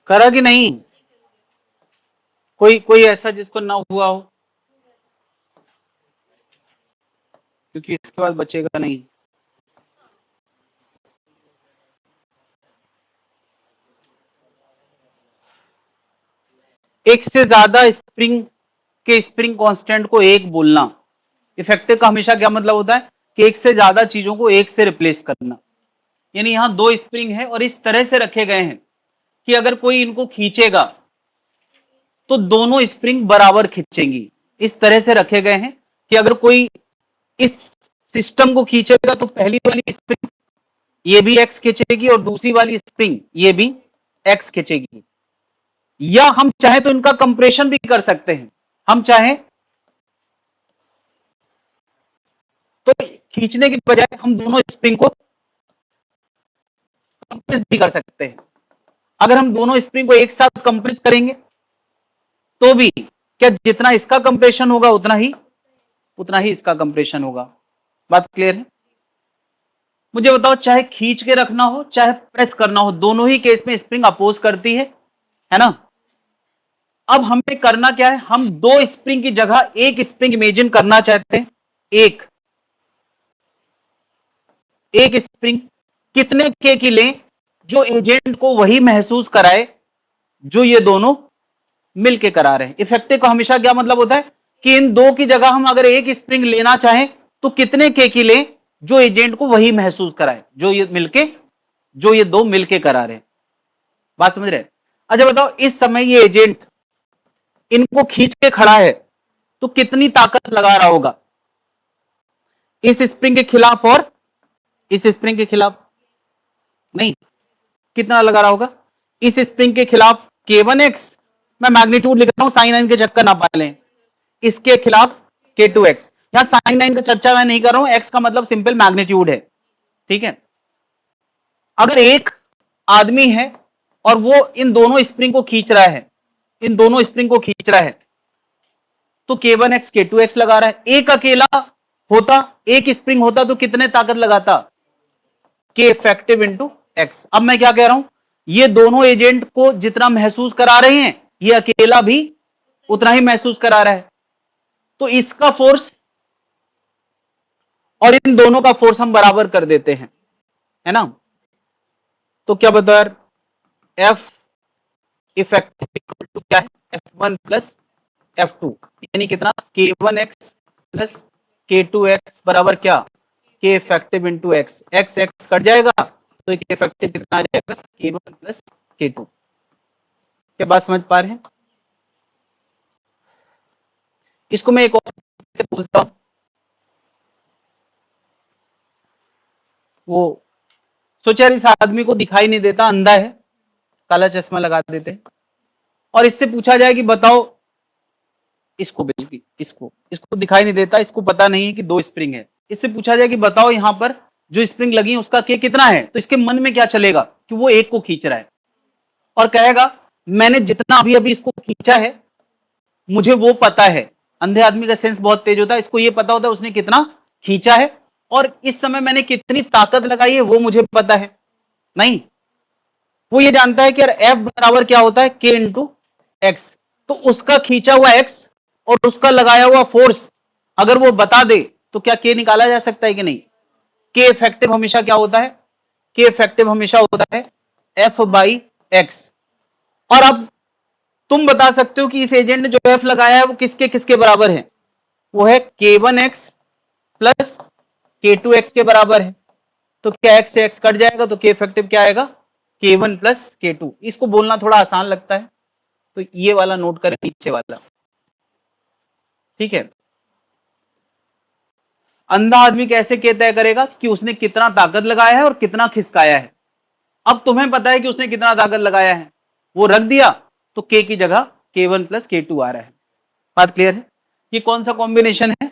A: करा कि नहीं? कोई कोई ऐसा जिसको ना हुआ हो, क्योंकि इसके बाद बचेगा नहीं। एक से ज्यादा स्प्रिंग के स्प्रिंग कांस्टेंट को एक बोलना। इफेक्टिव का हमेशा क्या मतलब होता है कि एक से ज्यादा चीजों को एक से रिप्लेस करना। यानी यहां दो स्प्रिंग है और इस तरह से रखे गए हैं कि अगर कोई इनको खींचेगा तो दोनों स्प्रिंग बराबर खींचेंगी। इस तरह से रखे गए हैं कि अगर कोई इस सिस्टम को खींचेगा तो पहली वाली स्प्रिंग ये भी एक्स खींचेगी और दूसरी वाली स्प्रिंग ये भी एक्स खींचेगी। या हम चाहे तो इनका कंप्रेशन भी कर सकते हैं, हम चाहे तो खींचने की बजाय हम दोनों स्प्रिंग को कंप्रेस भी कर सकते हैं। अगर हम दोनों स्प्रिंग को एक साथ कंप्रेस करेंगे तो भी क्या जितना इसका कंप्रेशन होगा उतना ही इसका कंप्रेशन होगा। बात क्लियर है? मुझे बताओ, चाहे खींच के रखना हो चाहे प्रेस करना हो, दोनों ही केस में स्प्रिंग अपोज करती है ना? अब हमें करना क्या है, हम दो स्प्रिंग की जगह एक स्प्रिंग इमेजिन करना चाहते हैं। एक एक स्प्रिंग कितने के की लें जो एजेंट को वही महसूस कराए जो ये दोनों मिलके करा रहे हैं। इफेक्टिव का हमेशा क्या मतलब होता है कि इन दो की जगह हम अगर एक स्प्रिंग लेना चाहें तो कितने के की लें जो एजेंट को वही महसूस कराए जो ये दो मिलके करा रहे हैं। बात समझ रहे? अच्छा बताओ, इस समय ये एजेंट इनको खींच के खड़ा है तो कितनी ताकत लगा रहा होगा इस स्प्रिंग के खिलाफ और इस स्प्रिंग के खिलाफ नहीं, कितना लगा रहा होगा इस स्प्रिंग के खिलाफ K1x, मैं मैग्नीट्यूड लिख रहा हूं साइन नाइन के चक्कर ना पालें, इसके खिलाफ K2x। यहां साइन नाइन का चर्चा मैं नहीं कर रहा हूं, x का मतलब सिंपल मैग्नीट्यूड है, ठीक है। अगर एक आदमी है और वो इन दोनों स्प्रिंग को खींच रहा है, इन दोनों स्प्रिंग को खींच रहा है, तो K1x K2x लगा रहा है। एक अकेला होता, एक स्प्रिंग होता तो कितने ताकत लगाता, K इफेक्टिव इंटू एक्स। अब मैं क्या कह रहा हूं, ये दोनों एजेंट को जितना महसूस करा रहे हैं ये अकेला भी उतना ही महसूस करा रहा है, तो इसका फोर्स और इन दोनों का फोर्स हम बराबर कर देते हैं, है ना। तो क्या बता यार, एफ इफेक्टिव क्या है, F1 प्लस F2, यानी कितना K1x प्लस K2x बराबर क्या, K effective into x. X x cut जाएगा तो K इफेक्टिव कितना आ जाएगा, K1 प्लस K2। क्या बात समझ पा रहे हैं। इसको मैं एक और से पूछता हूं, वो सोचा इस आदमी को दिखाई नहीं देता, अंधा है, काला चश्मा लगा देते और इससे पूछा जाए कि बताओ, इसको बिल्कुल इसको इसको दिखाई नहीं देता, इसको पता नहीं है कि दो स्प्रिंग है, इससे पूछा जाए कि बताओ यहां पर जो स्प्रिंग लगी उसका K कितना है, तो इसके मन में क्या चलेगा कि वो एक को खींच रहा है और कहेगा मैंने जितना अभी अभी इसको खींचा है मुझे वो पता है। अंधे आदमी का सेंस बहुत तेज होता है, इसको ये पता होता है उसने कितना खींचा है और इस समय मैंने कितनी ताकत लगाई है वो मुझे पता है नहीं, वो ये जानता है कि यार F बराबर क्या होता है, K इंटू एक्स। तो उसका खींचा हुआ एक्स और उसका लगाया हुआ फोर्स अगर वो बता दे तो क्या K निकाला जा सकता है कि नहीं। K इफेक्टिव हमेशा क्या होता है, K इफेक्टिव हमेशा होता है F बाई एक्स। और अब तुम बता सकते हो कि इस एजेंट ने जो F लगाया है वो किसके किसके बराबर है, वो है K1x प्लस K2x के बराबर है। तो क्या x से x कट जाएगा तो K इफेक्टिव क्या आएगा, K1 प्लस K2। इसको बोलना थोड़ा आसान लगता है तो ये वाला नोट करें, नीचे वाला, ठीक है। अंधा आदमी कैसे तय करेगा कि उसने कितना ताकत लगाया है और कितना खिसकाया है। अब तुम्हें पता है कि उसने कितना ताकत लगाया है, वो रख दिया तो K की जगह K1 प्लस K2 आ रहा है। बात क्लियर है। ये कौन सा कॉम्बिनेशन है,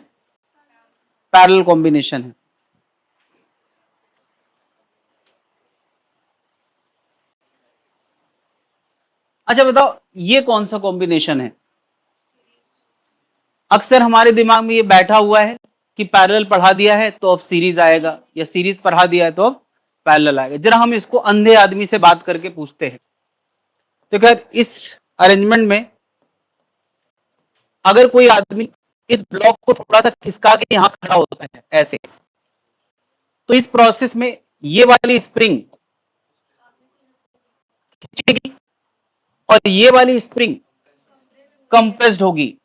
A: पैरेलल कॉम्बिनेशन है। अच्छा बताओ ये कौन सा कॉम्बिनेशन है। अक्सर हमारे दिमाग में ये बैठा हुआ है कि पैरेलल पढ़ा दिया है तो अब सीरीज आएगा, या सीरीज पढ़ा दिया है तो अब पैरेलल आएगा। जरा हम इसको अंधे आदमी से बात करके पूछते हैं। तो खैर इस अरेंजमेंट में अगर कोई आदमी इस ब्लॉक को थोड़ा सा खिसका के यहां खड़ा होता है ऐसे, तो इस प्रोसेस में ये वाली स्प्रिंग खींचेगी और ये वाली स्प्रिंग कंप्रेस्ड होगी।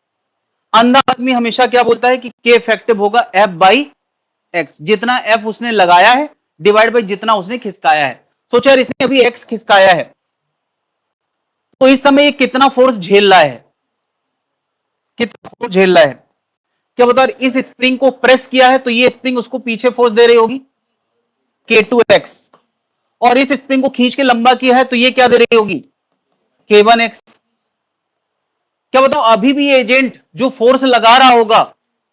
A: अंधा आदमी हमेशा क्या बोलता है कि K इफेक्टिव होगा F बाई एक्स, जितना F उसने लगाया है डिवाइड बाई जितना उसने खिसकाया है। सोचो यार इसने अभी X खिसकाया है तो इस समय ये कितना फोर्स झेल रहा है, कितना फोर्स झेल रहा है। क्या बता, इस स्प्रिंग को प्रेस किया है तो ये स्प्रिंग उसको पीछे फोर्स दे रही होगी K2x, और इस स्प्रिंग को खींच के लंबा किया है तो ये क्या दे रही होगी K1x। क्या बताओ अभी भी ये एजेंट जो फोर्स लगा रहा होगा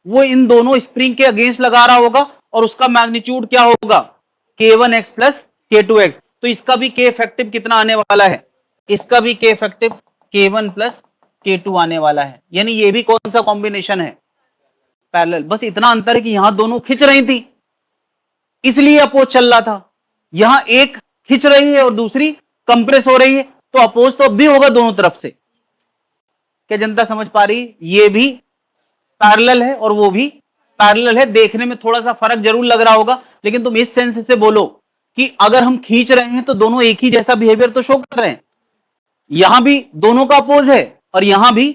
A: वो इन दोनों स्प्रिंग के अगेंस्ट लगा रहा होगा और उसका मैग्नीट्यूड क्या होगा K1x प्लस K2x। तो इसका भी K इफेक्टिव कितना आने वाला है, इसका भी K effective K1 plus K2 आने वाला है। यानी ये भी कौन सा कॉम्बिनेशन है, पैरेलल। बस इतना अंतर है कि यहां दोनों खिंच रही थी इसलिए अपोज चल रहा था, यहां एक खिंच रही है और दूसरी कंप्रेस हो रही है, तो अपोज तो अब भी होगा दोनों तरफ से। क्या जनता समझ पा रही, ये भी पैरेलल है और वो भी पैरेलल है। देखने में थोड़ा सा फर्क जरूर लग रहा होगा लेकिन तुम इस सेंस से बोलो कि अगर हम खींच रहे हैं तो दोनों एक ही जैसा बिहेवियर तो शो कर रहे हैं। यहां भी दोनों का अपोज है और यहां भी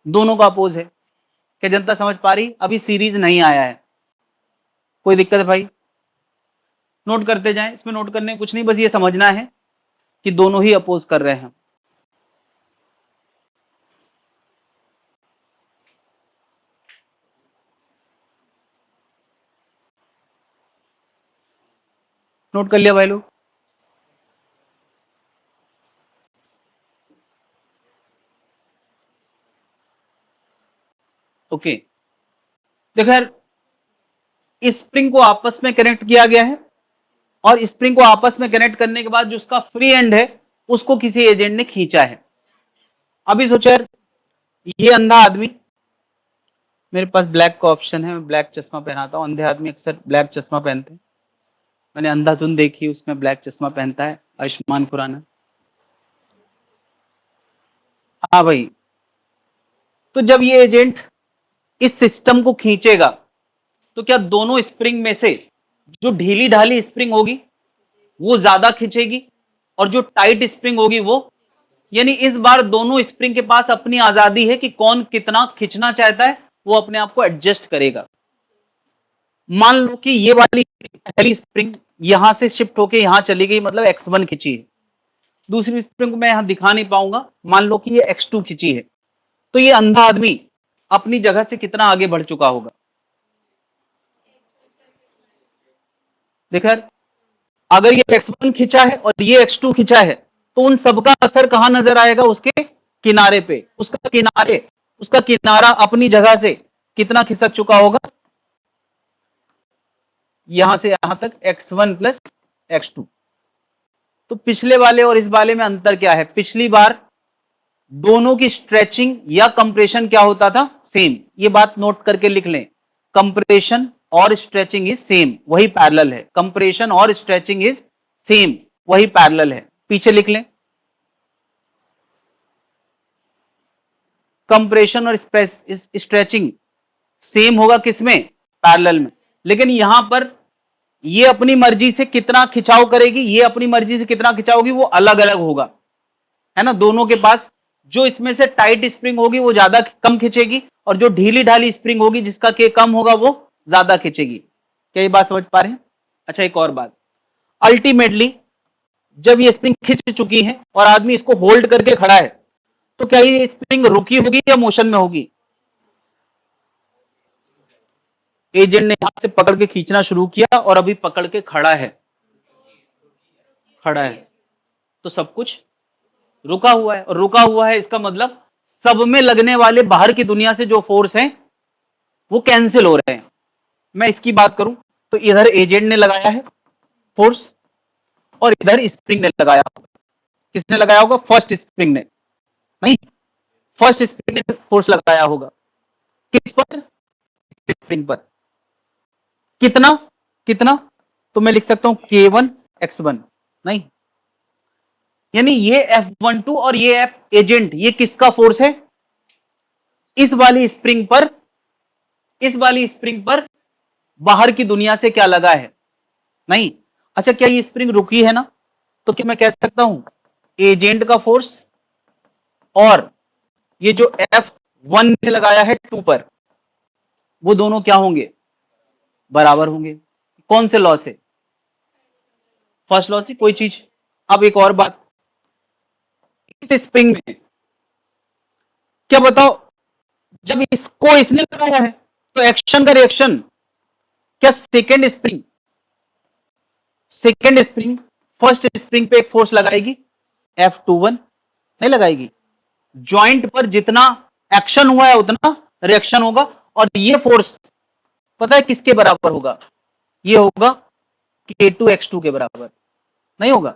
A: दोनों का अपोज है। क्या जनता समझ पा रही, अभी सीरीज नहीं आया है, कोई दिक्कत है भाई, नोट करते जाएं, इसमें नोट करने कुछ नहीं, बस ये समझना है कि दोनों ही अपोज कर रहे हैं। नोट कर लिया भाई लोग? ओके, देखो यार, स्प्रिंग को आपस में कनेक्ट किया गया है और स्प्रिंग को आपस में कनेक्ट करने के बाद जो उसका फ्री एंड है उसको किसी एजेंट ने खींचा है। अभी सोचो यार, ये अंधा आदमी, मेरे पास ब्लैक का ऑप्शन है, मैं ब्लैक चश्मा पहनाता हूं, अंधे आदमी अक्सर ब्लैक चश्मा पहनते हैं। मैंने अंधाधुन देखी, उसमें ब्लैक चश्मा पहनता है आयुष्मान खुराना। हाँ भाई, तो जब ये एजेंट इस सिस्टम को खींचेगा तो क्या दोनों स्प्रिंग में से जो ढीली ढाली स्प्रिंग होगी वो ज्यादा खींचेगी और जो टाइट स्प्रिंग होगी वो, यानी इस बार दोनों स्प्रिंग के पास अपनी आजादी है कि कौन कितना खींचना चाहता है, वो अपने आप को एडजस्ट करेगा। मान लो कि ये वाली पहली स्प्रिंग यहां से शिफ्ट होके यहां चली गई, मतलब x1 खींची है। दूसरी स्प्रिंग को मैं यहां दिखा नहीं पाऊंगा, मान लो कि ये x2 खींची है। तो ये अंधा आदमी अपनी जगह से कितना आगे बढ़ चुका होगा? देखा, अगर ये x1 खींचा है और ये x2 खींचा है तो उन सबका असर कहां नजर आएगा? उसके किनारे पे। उसका किनारा अपनी जगह से कितना खिसक चुका होगा? यहां से यहां तक x1 प्लस x2। तो पिछले वाले और इस वाले में अंतर क्या है? पिछली बार दोनों की स्ट्रेचिंग या कंप्रेशन क्या होता था? सेम। ये बात नोट करके लिख लें, कंप्रेशन और स्ट्रेचिंग इज सेम, वही पैरेलल है। कंप्रेशन और स्ट्रेचिंग इज सेम, वही पैरेलल है। पीछे लिख लें, कंप्रेशन और स्ट्रेचिंग सेम होगा किसमें? पैरेलल में। लेकिन यहां पर ये अपनी मर्जी से कितना खिंचाव करेगी, ये अपनी मर्जी से कितना खिंचाओगी, वो अलग अलग होगा, है ना। दोनों के पास जो इसमें से टाइट स्प्रिंग होगी वो ज्यादा कम खींचेगी और जो ढीली ढाली स्प्रिंग होगी जिसका के कम होगा वो ज्यादा खींचेगी। क्या ये बात समझ पा रहे हैं? अच्छा, एक और बात, अल्टीमेटली जब ये स्प्रिंग खिंच चुकी है और आदमी इसको होल्ड करके खड़ा है तो क्या ये स्प्रिंग रुकी होगी या मोशन में होगी? एजेंट ने हाथ से पकड़ के खींचना शुरू किया और अभी पकड़ के खड़ा है, तो सब कुछ रुका हुआ है। और रुका हुआ है इसका मतलब सब में लगने वाले बाहर की दुनिया से जो फोर्स हैं वो कैंसिल हो रहे हैं। मैं इसकी बात करूं तो इधर एजेंट ने लगाया है फोर्स और इधर स्प्रिंग ने लगाया होगा। किसने लगाया होगा? फर्स्ट स्प्रिंग ने। नहीं, फर्स्ट स्प्रिंग ने फोर्स लगाया होगा। किस पर? स्प्रिंग पर। कितना कितना? तो मैं लिख सकता हूं K1 X1। नहीं, यानी ये F12 और ये F एजेंट, ये किसका फोर्स है? इस वाली स्प्रिंग पर, इस वाली स्प्रिंग पर बाहर की दुनिया से क्या लगा है? नहीं। अच्छा, क्या ये स्प्रिंग रुकी है ना? तो क्या मैं कह सकता हूं एजेंट का फोर्स और ये जो F1 ने लगाया है 2 पर, वो दोनों क्या होंगे? बराबर होंगे। कौन से लॉ से? फर्स्ट लॉ से। कोई चीज। अब एक और बात, इस स्प्रिंग में क्या बताओ, जब इसको इसने लगाया है तो एक्शन का रिएक्शन, क्या सेकेंड स्प्रिंग फर्स्ट स्प्रिंग पे एक फोर्स लगाएगी? F21 नहीं लगाएगी। जॉइंट पर जितना एक्शन हुआ है उतना रिएक्शन होगा और ये फोर्स पता है किसके बराबर होगा? ये होगा K2 X2 के बराबर। नहीं होगा?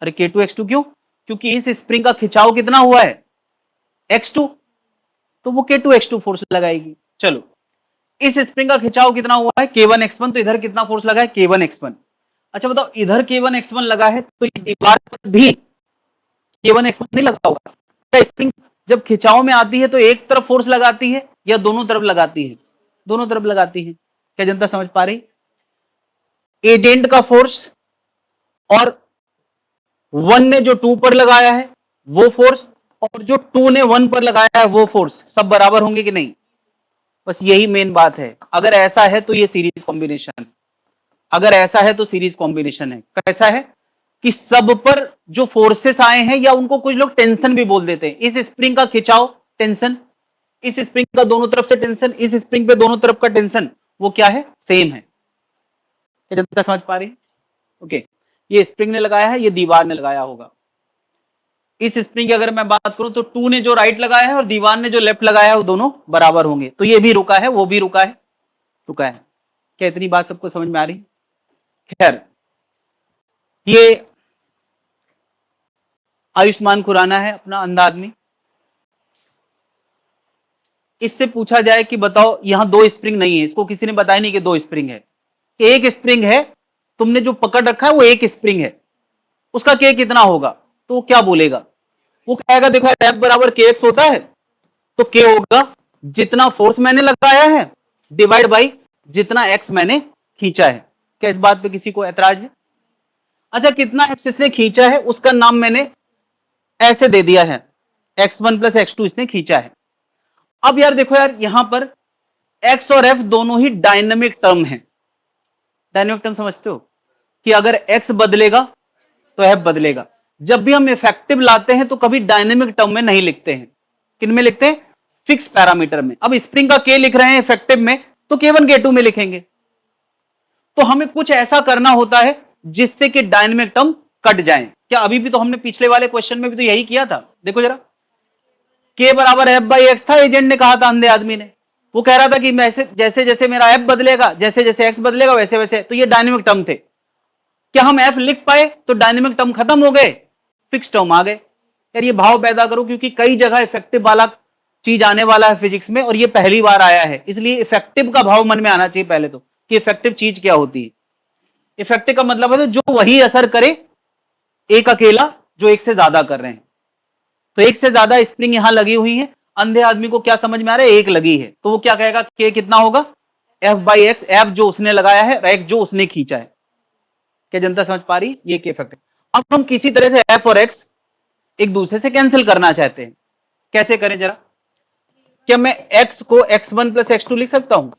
A: अरे K2 X2 क्यों? क्योंकि इस स्प्रिंग का खिंचाव कितना हुआ है? X2, तो वो K2 X2 फोर्स लगाएगी। चलो, इस स्प्रिंग का खिंचाव कितना हुआ है? K1 X1, तो इधर कितना फोर्स लगा है? K1 X1। अच्छा बताओ, इधर K1 X1 लगा है तो दीवार पर भी K1 X1 नहीं लगा होगा? क्या स्प्रिंग जब खिंचाव में आती है तो एक तरफ फोर्स लगाती है या दोनों तरफ लगाती है? दोनों तरफ लगाती है। क्या जनता समझ पा रही? एजेंट का फोर्स और 1 ने जो 2 पर लगाया है वो फोर्स और जो 2 ने 1 पर लगाया है वो फोर्स, सब बराबर होंगे कि नहीं? बस यही मेन बात है। अगर ऐसा है तो ये सीरीज कॉम्बिनेशन, अगर ऐसा है तो सीरीज कॉम्बिनेशन है। कैसा है कि सब पर जो फोर्सेस आए हैं, या उनको कुछ लोग टेंशन भी बोल देते हैं, इस स्प्रिंग का खिंचाव टेंशन, इस स्प्रिंग का दोनों तरफ से टेंशन, इस स्प्रिंग पे दोनों तरफ का टेंशन, वो क्या है? सेम है। जनता समझ पा रही? ओके, ये स्प्रिंग ने लगाया है, ये दीवार ने लगाया होगा। इस स्प्रिंग की अगर मैं बात करूं तो 2 ने जो राइट लगाया है और दीवार ने जो लेफ्ट लगाया है वो दोनों बराबर होंगे, तो ये भी रुका है, वो भी रुका है, रुका है। क्या इतनी बात सबको समझ में आ रही? खैर, ये आयुष्मान खुराना है अपना अंधा आदमी। इससे पूछा जाए कि बताओ यहां 2 स्प्रिंग नहीं है, इसको किसी ने बताया नहीं कि 2 स्प्रिंग है, एक स्प्रिंग है, तुमने जो पकड़ रखा है वो एक स्प्रिंग है, उसका के कितना होगा? तो वो क्या बोलेगा? वो कहेगा देखो F बराबर KX होता है, तो के होगा जितना फोर्स मैंने लगाया है डिवाइड बाई जितना एक्स मैंने खींचा है। क्या इस बात पे किसी को ऐतराज है? अच्छा, कितना एक्स इसने खींचा है उसका नाम मैंने ऐसे दे दिया है, x1 प्लस x2 इसने खींचा है। अब यार देखो यार, यहां पर x और f दोनों ही डायनेमिक टर्म है। डायनेमिक टर्म समझते हो कि अगर x बदलेगा तो f बदलेगा। जब भी हम इफेक्टिव लाते हैं तो कभी डायनेमिक टर्म में नहीं लिखते हैं, किन में लिखते हैं? फिक्स पैरामीटर में। अब स्प्रिंग का k लिख रहे हैं इफेक्टिव में, तो k1 k2 में लिखेंगे। तो हमें कुछ ऐसा करना होता है जिससे कि डायनेमिक टर्म कट जाए। क्या अभी भी तो हमने पिछले वाले क्वेश्चन में भी तो यही किया था, देखो जरा, k बराबर f बाई एक्स था, एजेंट ने कहा था अंधे आदमी ने, वो कह रहा था कि जैसे जैसे मेरा f बदलेगा, जैसे जैसे x बदलेगा वैसे वैसे, तो ये डायनेमिक टर्म थे। क्या हम f लिख पाए तो डायनेमिक टर्म खत्म हो गए, फिक्स टर्म आ गए। यार ये भाव पैदा करो, क्योंकि कई जगह इफेक्टिव वाला चीज आने वाला है फिजिक्स में, और ये पहली बार आया है, इसलिए इफेक्टिव का भाव मन में आना चाहिए पहले तो, कि इफेक्टिव चीज क्या होती है। इफेक्टिव का मतलब है तो जो वही असर करे एक अकेला जो एक से ज्यादा कर रहे हैं। तो एक से ज्यादा स्प्रिंग यहां लगी हुई है, अंधे आदमी को क्या समझ में आ रहा है? एक लगी है, तो वो क्या कहेगा? के कितना होगा? एफ बाई एक्स, एफ जो उसने लगाया है, एक्स जो उसने खींचा है। क्या जनता समझ पा रही? ये के इफेक्ट। अब हम किसी तरह से एफ और एक्स एक दूसरे से कैंसिल करना चाहते हैं, कैसे करें जरा? क्या मैं x को x1 प्लस x2 लिख सकता हूं?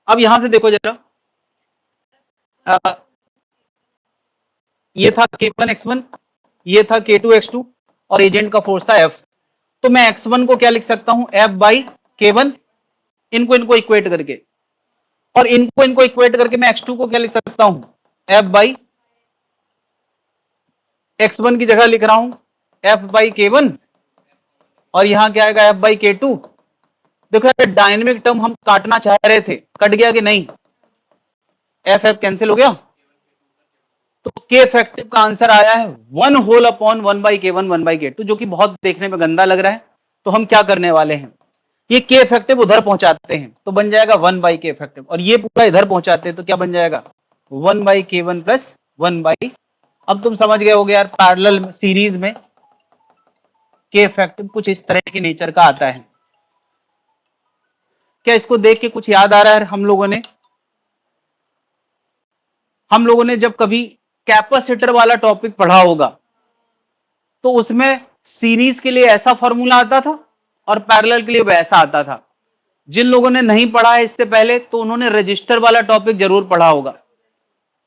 A: अब यहां से देखो जरा, ये था k1 x1, ये था k2 x2, और एजेंट का फोर्स था f। तो मैं x1 को क्या लिख सकता हूं? f बाई k1, इनको इनको इक्वेट करके, और इनको इनको इक्वेट करके मैं x2 को क्या लिख सकता हूं? f बाई x1 की जगह लिख रहा हूं f बाई k1, और यहां क्या आएगा? f by k2। देखो यार, डायनेमिक टर्म हम काटना चाह रहे थे, कट गया कि नहीं? एफ एफ कैंसिल हो गया, तो के इफेक्टिव का आंसर आया है 1 whole upon 1 by k1 1 by k2, जो कि बहुत देखने में गंदा लग रहा है। तो हम क्या करने वाले हैं, ये के इफेक्टिव उधर पहुंचाते हैं तो बन जाएगा 1 बाई के इफेक्टिव, और ये पूरा इधर पहुंचाते हैं तो क्या बन जाएगा? 1 बाई k1 प्लस 1 बाई। अब तुम समझ गए होगे यार, पैरेलल में, सीरीज में के इफेक्टिव कुछ इस तरह के नेचर का आता है। क्या इसको देख के कुछ याद आ रहा है? हम लोगों ने जब कभी कैपेसिटर वाला टॉपिक पढ़ा होगा तो उसमें सीरीज के लिए ऐसा फॉर्मूला आता था और पैरेलल के लिए वैसा आता था। जिन लोगों ने नहीं पढ़ा है इससे पहले तो उन्होंने रजिस्टर वाला टॉपिक जरूर पढ़ा होगा,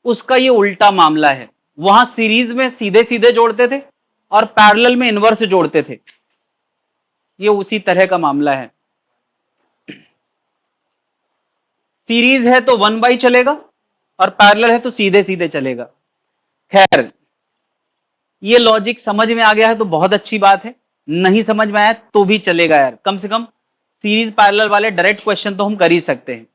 A: उसका ये उल्टा मामला है। वहां सीरीज में सीधे सीधे जोड़ते थे और पैरेलल में इनवर्स जोड़ते थे, ये उसी तरह का मामला है। सीरीज है तो 1 बाई चलेगा और पैरेलल है तो सीधे सीधे चलेगा। खैर, ये लॉजिक समझ में आ गया है तो बहुत अच्छी बात है, नहीं समझ में आया तो भी चलेगा यार, कम से कम सीरीज पैरेलल वाले डायरेक्ट क्वेश्चन तो हम कर ही सकते हैं।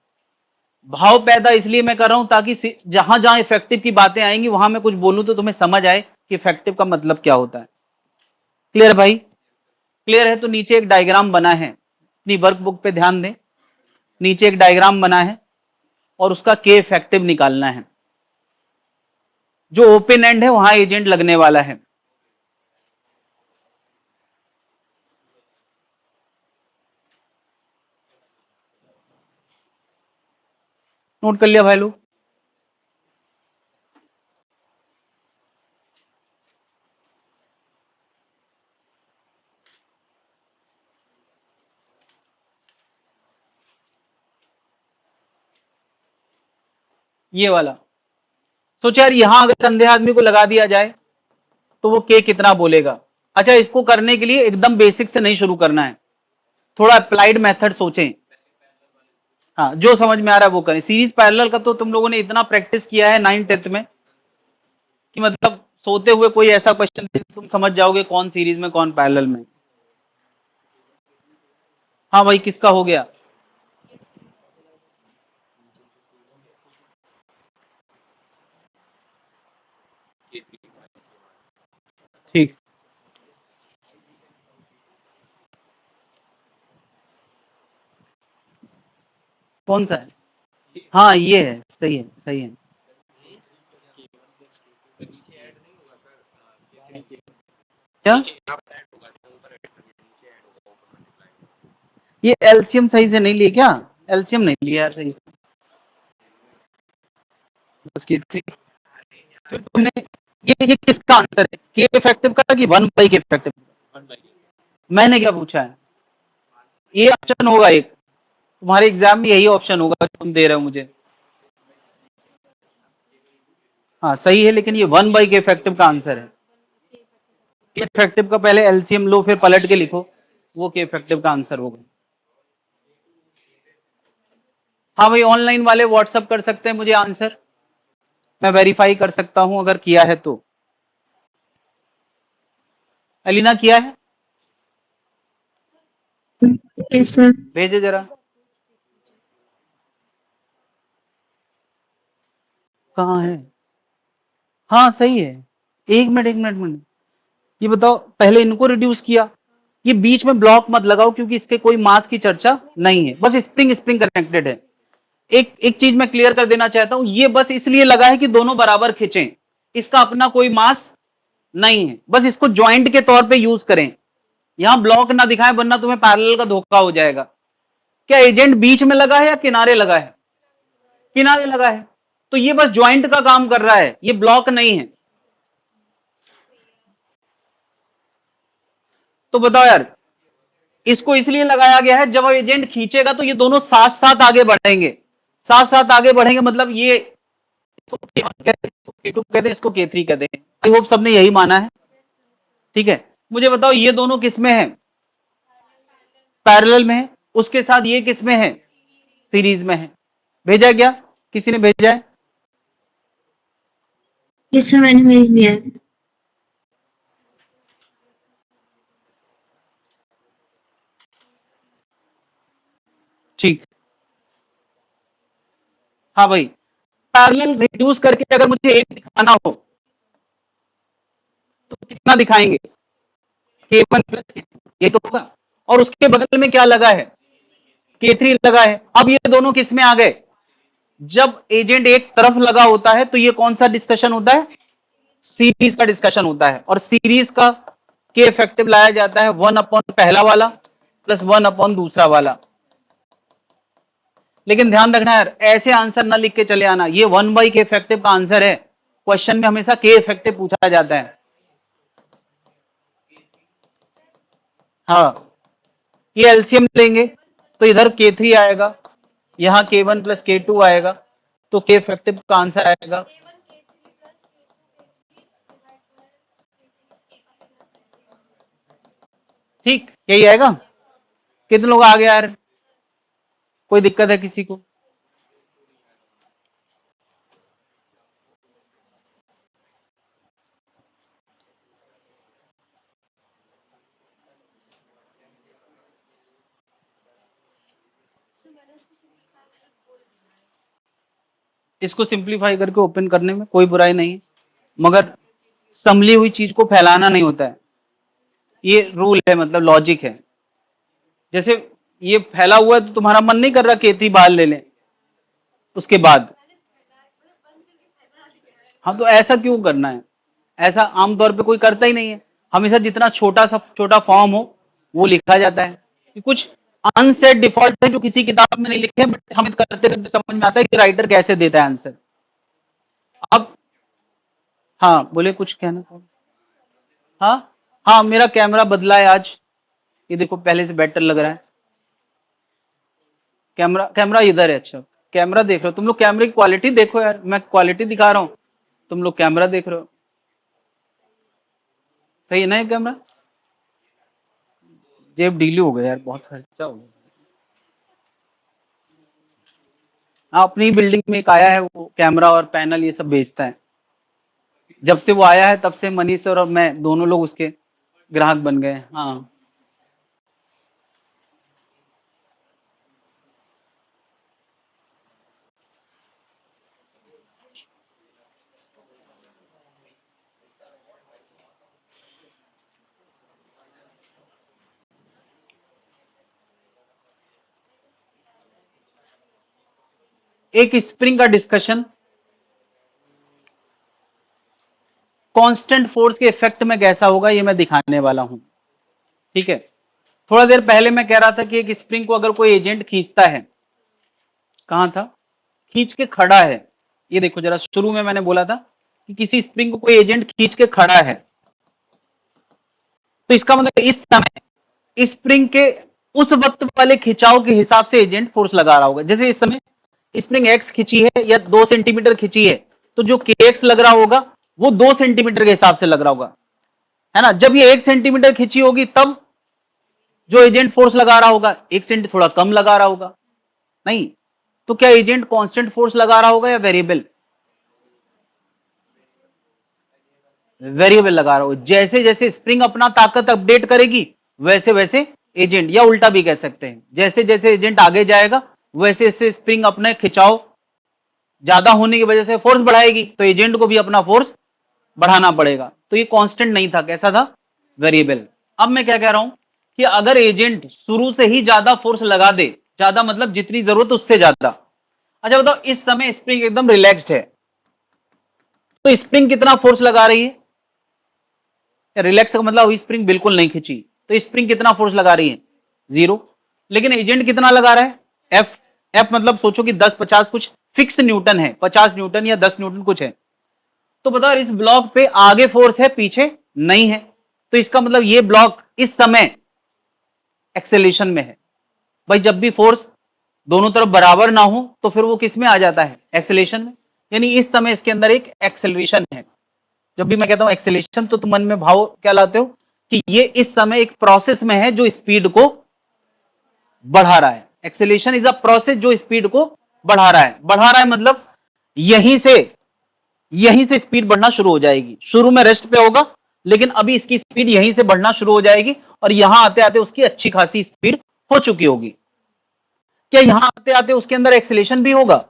A: भाव पैदा इसलिए मैं कर रहा हूं ताकि जहां जहां इफेक्टिव की बातें आएंगी वहां मैं कुछ बोलूं तो तुम्हें समझ आए कि इफेक्टिव का मतलब क्या होता है। क्लियर भाई? क्लियर है तो नीचे एक डायग्राम बना है, अपनी वर्कबुक पे ध्यान दें, नीचे एक डायग्राम बना है और उसका के इफेक्टिव निकालना है। जो ओपन एंड है वहां एजेंट लगने वाला है। नोट कर लिया भाई लोग? ये वाला सोच यार, यहां अगर अंधे आदमी को लगा दिया जाए तो वो के कितना बोलेगा। अच्छा, इसको करने के लिए एकदम बेसिक से नहीं शुरू करना है, थोड़ा अप्लाइड मेथड सोचें। हाँ, जो समझ में आ रहा है वो करें। सीरीज पैरेलल का तो तुम लोगों ने इतना प्रैक्टिस किया है 9th-10th में कि मतलब सोते हुए कोई ऐसा क्वेश्चन तुम समझ जाओगे कौन सीरीज में कौन पैरेलल में। हाँ भाई, किसका हो गया? ठीक, कौन सा है? हाँ ये है, सही है, सही है। क्या ये एलसीएम सही से नहीं लिए क्या? एलसीएम नहीं लिया यार सही से। बस की फिर तुमने ये किसका आंसर है? के इफेक्टिव का कि 1/k इफेक्टिव? मैंने क्या पूछा है? ये ऑप्शन होगा एक, तुम्हारे एग्जाम में यही ऑप्शन होगा जो तुम दे रहे हो मुझे। हाँ सही है, लेकिन ये 1/k इफेक्टिव का आंसर है। के इफेक्टिव का पहले एलसीएम लो, फिर पलट के लिखो, वो के इफेक्टिव का आंसर होगा। हाँ भाई, ऑनलाइन वाले व्हाट्सअप कर सकते हैं मुझे आंसर, मैं वेरीफाई कर सकता हूं अगर किया है तो। अलीना किया है?
B: Yes sir.
A: भेजे जरा। कहाँ है? हाँ सही है। एक मिनट, एक मिनट मिनट, ये बताओ, पहले इनको रिड्यूस किया, ये बीच में ब्लॉक मत लगाओ क्योंकि इसके कोई मास की चर्चा नहीं है, बस स्प्रिंग स्प्रिंग कनेक्टेड है। एक एक चीज मैं क्लियर कर देना चाहता हूं, ये बस इसलिए लगा है कि दोनों बराबर खींचें, इसका अपना कोई मास नहीं है, बस इसको ज्वाइंट के तौर पे यूज करें। यहां ब्लॉक ना दिखाएं वरना तुम्हें पैरेलल का धोखा हो जाएगा। क्या एजेंट बीच में लगा है या किनारे लगा है? किनारे लगा है, तो ये बस ज्वाइंट का काम कर रहा है, ये ब्लॉक नहीं है। तो बताओ यार, इसको इसलिए लगाया गया है जब एजेंट खींचेगा तो ये दोनों साथ साथ आगे बढ़ेंगे, साथ साथ आगे बढ़ेंगे, मतलब ये K2 कहते हैं, इसको K3 कहते हैं। आई होप सबने यही माना है। ठीक है, मुझे बताओ ये दोनों किसमें है? पैरेलल में है। उसके साथ ये किसमें है? सीरीज में है। भेजा क्या? किसी ने भेजा है?
B: यस सर, मैंने भेज दिया है।
A: ठीक। हाँ भाई, पैरेलल रिड्यूस करके अगर मुझे एक दिखाना हो तो कितना दिखाएंगे? K1 प्लस K2, ये तो होगा। और उसके बगल में क्या लगा है? K3 लगा है। अब ये दोनों किस में आ गए? जब एजेंट एक तरफ लगा होता है तो ये कौन सा डिस्कशन होता है? सीरीज का डिस्कशन होता है, और सीरीज का के इफेक्टिव लाया जाता है 1 अपॉन पहला वाला प्लस 1 अपॉन दूसरा वाला। लेकिन ध्यान रखना यार, ऐसे आंसर ना लिख के चले आना, ये 1/k इफेक्टिव का आंसर है। क्वेश्चन में हमेशा के इफेक्टिव पूछा जाता है। हाँ, ये एलसीएम लेंगे तो इधर K3 आएगा, यहां K1 प्लस K2 आएगा, तो के इफेक्टिव का आंसर आएगा। ठीक, यही आएगा। कितने लोग आ गए यार? कोई दिक्कत है किसी को? इसको सिंप्लीफाई करके ओपन करने में कोई बुराई नहीं है, मगर संभली हुई चीज को फैलाना नहीं होता है, ये रूल है, मतलब लॉजिक है। जैसे ये फैला हुआ है तो तुम्हारा मन नहीं कर रहा केतली बाहर ले लें उसके बाद? हाँ, तो ऐसा क्यों करना है? ऐसा आमतौर पे कोई करता ही नहीं है। हमेशा जितना छोटा फॉर्म हो वो लिखा जाता है, कि कुछ अनसेट डिफॉल्ट है जो किसी किताब में नहीं लिखे, बट हमें करते करते समझ में आता है कि राइटर कैसे देता है आंसर। अब हाँ बोले, कुछ कहना था? हाँ हाँ, मेरा कैमरा बदला है आज, ये देखो पहले से बेटर लग रहा है। कैमरा कैमरा इधर है। अच्छा, कैमरा देख रहे हो तुम लोग? कैमरे की क्वालिटी देखो यार, मैं क्वालिटी दिखा रहा हूँ, तुम लोग कैमरा देख रहे हो। सही है ना ये कैमरा? जेब ढीली हो गया यार, बहुत खर्चा हो गया। अपनी बिल्डिंग में एक आया है, वो कैमरा और पैनल ये सब बेचता है। जब से वो आया है तब से मनीष और मैं दोनों लोग उसके ग्राहक बन गए। हाँ, एक स्प्रिंग का डिस्कशन, कांस्टेंट फोर्स के इफेक्ट में कैसा होगा ये मैं दिखाने वाला हूं। ठीक है, थोड़ा देर पहले मैं कह रहा था कि एक स्प्रिंग को अगर कोई एजेंट खींचता है, कहां था, खींच के खड़ा है, ये देखो जरा, शुरू में मैंने बोला था कि किसी स्प्रिंग को कोई एजेंट खींच के खड़ा है, तो इसका मतलब इस समय स्प्रिंग के उस वक्त वाले खिंचाव के हिसाब से एजेंट फोर्स लगा रहा होगा। जैसे इस समय स्प्रिंग एक्स खिंची है या 2 सेंटीमीटर खिंची है, तो जो के एक्स लग रहा होगा वो 2 सेंटीमीटर के हिसाब से लग रहा होगा, है ना। जब ये 1 सेंटीमीटर खिंची होगी तब जो एजेंट फोर्स लगा रहा होगा 1 सेंटी थोड़ा कम लगा रहा होगा, नहीं तो क्या एजेंट कांस्टेंट फोर्स लगा रहा होगा या वेरिएबल? वेरिएबल लगा रहा होगा। जैसे जैसे स्प्रिंग अपना ताकत अपडेट करेगी वैसे वैसे एजेंट, या उल्टा भी कह सकते हैं, जैसे जैसे एजेंट आगे जाएगा वैसे वैसे स्प्रिंग अपने खिंचाव ज्यादा होने की वजह से फोर्स बढ़ाएगी, तो एजेंट को भी अपना फोर्स बढ़ाना पड़ेगा। तो ये कांस्टेंट नहीं था, कैसा था, वेरिएबल। अब मैं क्या कह रहा हूं कि अगर एजेंट शुरू से ही ज्यादा फोर्स लगा दे, ज्यादा मतलब जितनी जरूरत उससे ज्यादा। अच्छा बताओ, इस समय स्प्रिंग एकदम रिलैक्स्ड है, तो स्प्रिंग कितना फोर्स लगा रही है? रिलैक्स का मतलब स्प्रिंग बिल्कुल नहीं खिंची, तो स्प्रिंग कितना फोर्स लगा रही है? 0। लेकिन एजेंट कितना लगा रहा है? एफ। एफ मतलब सोचो कि 10 50 कुछ फिक्स न्यूटन है, 50 न्यूटन या 10 न्यूटन कुछ है। तो बताओ इस ब्लॉक पे आगे फोर्स है, पीछे नहीं है, तो इसका मतलब ये ब्लॉक इस समय एक्सेलेरेशन में है। भाई जब भी फोर्स दोनों तरफ बराबर ना हो तो फिर वो किस में आ जाता है, एक्सेलेरेशन में। यानी इस समय इसके अंदर एक एक्सेलरेशन है। जब भी मैं कहता हूं एक्सेलेरेशन तो तुम मन में भाव क्या लाते हो कि ये इस समय एक प्रोसेस में है जो स्पीड को बढ़ा रहा है। एक्सेलेरेशन इज अ प्रोसेस जो स्पीड को बढ़ा रहा है। बढ़ा रहा है मतलब यहीं से स्पीड बढ़ना शुरू हो जाएगी। शुरू में रेस्ट पे होगा, लेकिन अभी इसकी स्पीड यहीं से बढ़ना शुरू हो जाएगी और यहां आते आते उसकी अच्छी खासी स्पीड हो चुकी होगी। क्या यहां आते आते उसके अंदर एक्सेलेरेशन भी होगा?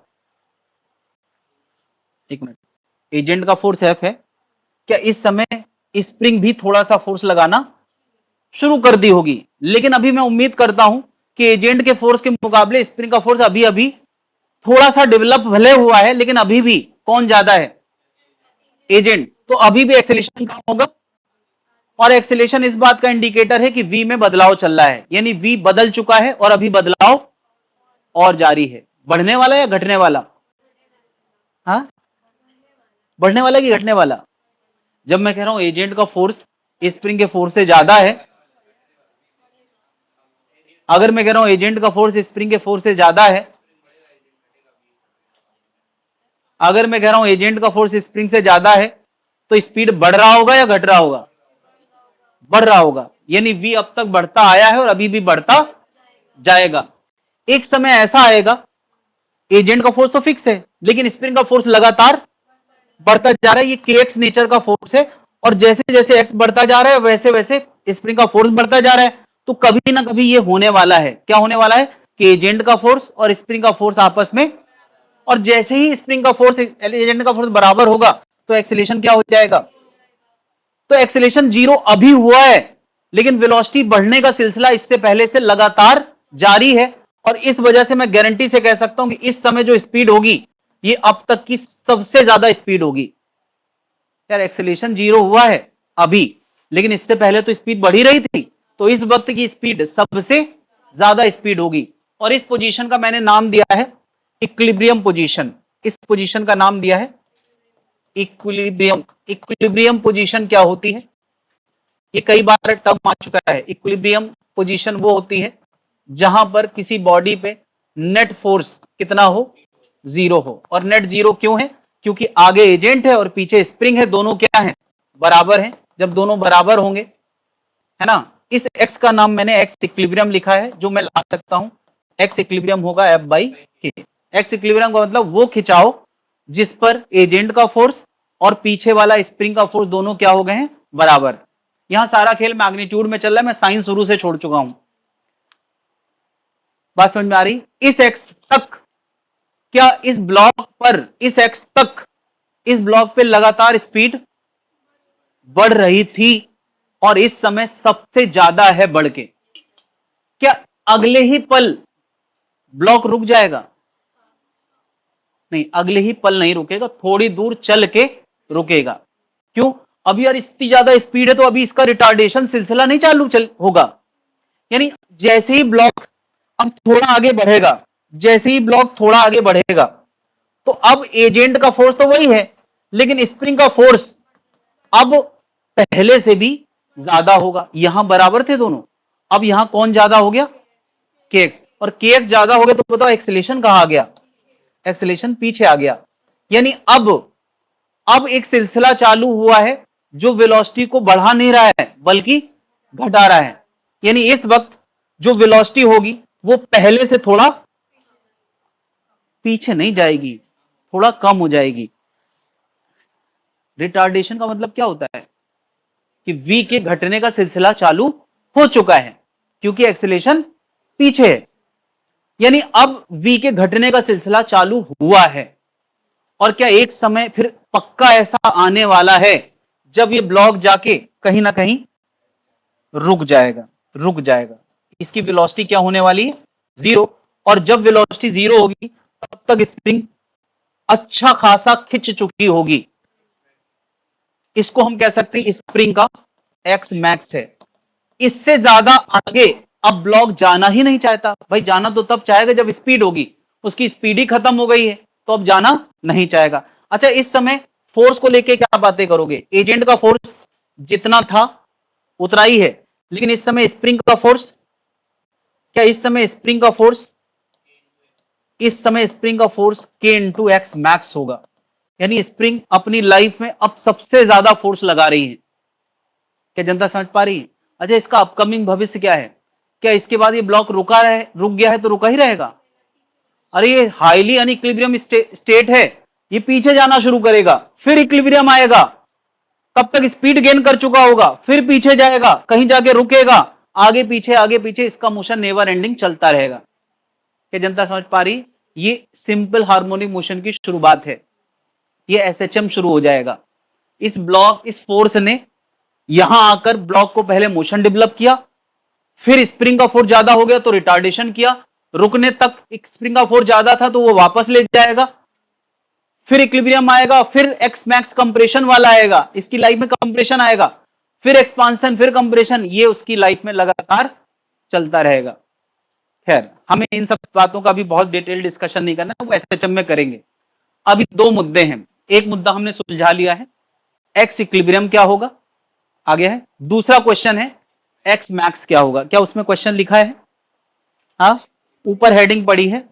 A: एक मिनट, एजेंट का फोर्स एफ है, क्या इस समय स्प्रिंग भी थोड़ा सा फोर्स लगाना शुरू कर दी होगी? लेकिन अभी मैं उम्मीद करता हूं कि एजेंट के फोर्स के मुकाबले स्प्रिंग का फोर्स अभी अभी थोड़ा सा डेवलप भले हुआ है, लेकिन अभी भी कौन ज्यादा है, एजेंट। तो अभी भी एक्सेलेरेशन कम होगा, और एक्सेलेरेशन इस बात का इंडिकेटर है कि v में बदलाव चल रहा है, यानी v बदल चुका है और अभी बदलाव और जारी है। बढ़ने वाला या घटने वाला? हाँ, बढ़ने वाला कि घटने वाला? जब मैं कह रहा हूं एजेंट का फोर्स स्प्रिंग के फोर्स से ज्यादा है, अगर मैं कह रहा हूं एजेंट का फोर्स स्प्रिंग के फोर्स से ज्यादा है, अगर मैं कह रहा हूं एजेंट का फोर्स स्प्रिंग से ज्यादा है, तो स्पीड बढ़ रहा होगा या घट रहा होगा? बढ़ रहा होगा। यानी v अब तक बढ़ता आया है और अभी भी बढ़ता जाएगा। एक समय ऐसा आएगा, एजेंट का फोर्स तो फिक्स है लेकिन स्प्रिंग का फोर्स लगातार बढ़ता जा रहा है। ये kx नेचर का फोर्स है, और जैसे जैसे x बढ़ता जा रहा है वैसे वैसे स्प्रिंग का फोर्स बढ़ता जा रहा है। तो कभी ना कभी ये होने वाला है, क्या होने वाला है, कि एजेंट का फोर्स और स्प्रिंग का फोर्स आपस में, और जैसे ही स्प्रिंग का फोर्स एजेंट का फोर्स बराबर होगा तो एक्सेलेरेशन क्या हो जाएगा? तो एक्सेलेरेशन 0 अभी हुआ है, लेकिन वेलोसिटी बढ़ने का सिलसिला इससे पहले से लगातार जारी है। और इस वजह से मैं गारंटी से कह सकता हूं कि इस समय जो स्पीड होगी ये अब तक की सबसे ज्यादा स्पीड होगी। यार एक्सेलेरेशन 0 हुआ है अभी, लेकिन इससे पहले तो स्पीड बढ़ी रही थी, तो इस वक्त की स्पीड सबसे ज्यादा स्पीड होगी। और इस पोजीशन का मैंने नाम दिया है इक्विलिब्रियम पोजीशन। इस पोजीशन का नाम दिया है इक्विलिब्रियम। इक्विलिब्रियम पोजीशन क्या होती है, ये कई बार टर्म आ चुका है। इक्विलिब्रियम पोजीशन वो होती है जहां पर किसी बॉडी पे नेट फोर्स कितना हो, 0 हो। और नेट 0 क्यों है? क्योंकि आगे एजेंट है और पीछे स्प्रिंग है, दोनों क्या है, बराबर है। जब दोनों बराबर होंगे, है ना, इस x का नाम मैंने x इक्विलिब्रियम लिखा है, जो मैं ला सकता हूं x इक्विलिब्रियम होगा F by K। X equilibrium का मतलब वो खिंचाव जिस पर एजेंट का फोर्स और पीछे वाला स्प्रिंग का फोर्स दोनों क्या हो गए हैं, बराबर। यहां सारा खेल मैग्नीट्यूड में चल रहा है, मैं साइन शुरू से छोड़ चुका हूं। बात समझ में आ रही? इस एक्स तक, क्या इस ब्लॉक पर, इस एक्स तक इस ब्लॉक पे लगातार स्पीड बढ़ रही थी और इस समय सबसे ज्यादा है बढ़ के। क्या अगले ही पल ब्लॉक रुक जाएगा? नहीं, अगले ही पल नहीं रुकेगा, थोड़ी दूर चल के रुकेगा। क्यों? अभी यार इतनी ज्यादा स्पीड है तो अभी इसका रिटार्डेशन सिलसिला नहीं चालू होगा। यानी जैसे ही ब्लॉक अब थोड़ा आगे बढ़ेगा, जैसे ही ब्लॉक थोड़ा आगे बढ़ेगा तो अब एजेंट का फोर्स तो वही है, लेकिन स्प्रिंग का फोर्स अब पहले से भी ज्यादा होगा। यहां बराबर थे दोनों, अब यहां कौन ज्यादा हो गया, kx, और kx ज्यादा हो गया तो बताओ एक्सेलेरेशन कहां आ गया, एक्सेलेरेशन पीछे आ गया। यानी अब एक सिलसिला चालू हुआ है जो वेलोसिटी को बढ़ा नहीं रहा है बल्कि घटा रहा है। यानी इस वक्त जो वेलोसिटी होगी वो पहले से थोड़ा पीछे नहीं जाएगी, थोड़ा कम हो जाएगी। रिटार्डेशन का मतलब क्या होता है कि v के घटने का सिलसिला चालू हो चुका है क्योंकि एक्सेलेरेशन पीछे है। यानी अब v के घटने का सिलसिला चालू हुआ है और क्या एक समय फिर पक्का ऐसा आने वाला है जब ये ब्लॉक जाके कहीं ना कहीं रुक जाएगा। इसकी वेलोसिटी क्या होने वाली है, जीरो। और जब वेलोसिटी जीरो होगी तब तक स्प्रिंग अच्छा खासा खिंच चुकी होगी। इसको हम कह सकते हैं स्प्रिंग का एक्स मैक्स है। इससे ज्यादा आगे अब ब्लॉक जाना ही नहीं चाहता। भाई जाना तो तब चाहेगा जब स्पीड होगी, उसकी स्पीड ही खत्म हो गई है तो अब जाना नहीं चाहेगा। अच्छा, इस समय फोर्स को लेके क्या बातें करोगे? एजेंट का फोर्स जितना था उतना ही है, लेकिन इस समय स्प्रिंग का फोर्स, क्या इस समय स्प्रिंग का फोर्स, इस समय स्प्रिंग का force k into x max होगा। यानी स्प्रिंग अपनी लाइफ में अब सबसे ज्यादा फोर्स लगा रही है। क्या जनता समझ पा रही है? अच्छा, इसका अपकमिंग भविष्य क्या है? क्या इसके बाद ये ब्लॉक रुक गया है तो रुका ही रहेगा? अरे ये हाईली अनइक्विलिब्रियम स्टेट है, ये पीछे जाना शुरू करेगा, फिर इक्विलिब्रियम आएगा, तब तक स्पीड गेन कर चुका होगा, फिर पीछे जाएगा, कहीं जाके रुकेगा, आगे पीछे, इसका मोशन नेवर एंडिंग चलता रहेगा। क्या जनता समझ पा रही? ये सिंपल हार्मोनिक मोशन की शुरुआत है, ये एसएचएम शुरू हो जाएगा। इस फोर्स ने यहां आकर ब्लॉक को पहले मोशन डेवलप किया, फिर स्प्रिंग का फोर्स ज्यादा हो गया तो रिटार्डेशन किया, रुकने तक स्प्रिंग का फोर्स ज्यादा था तो वो वापस ले जाएगा, फिर इक्विलिब्रियम आएगा, फिर एक्स मैक्स कंप्रेशन वाला आएगा, इसकी लाइफ में कंप्रेशन आएगा, फिर एक्सपांशन, फिर कंप्रेशन, ये उसकी लाइफ में लगातार चलता रहेगा। खैर, हमें इन सब बातों का भी बहुत डिटेल डिस्कशन नहीं करना, वो एसएचएम में करेंगे। अभी दो मुद्दे हैं, एक मुद्दा हमने सुलझा लिया है, एक्स इक्विलिब्रियम क्या होगा, आ गया है। दूसरा क्वेश्चन है एक्स मैक्स क्या होगा। क्या उसमें क्वेश्चन लिखा है? हाँ, ऊपर हेडिंग पड़ी है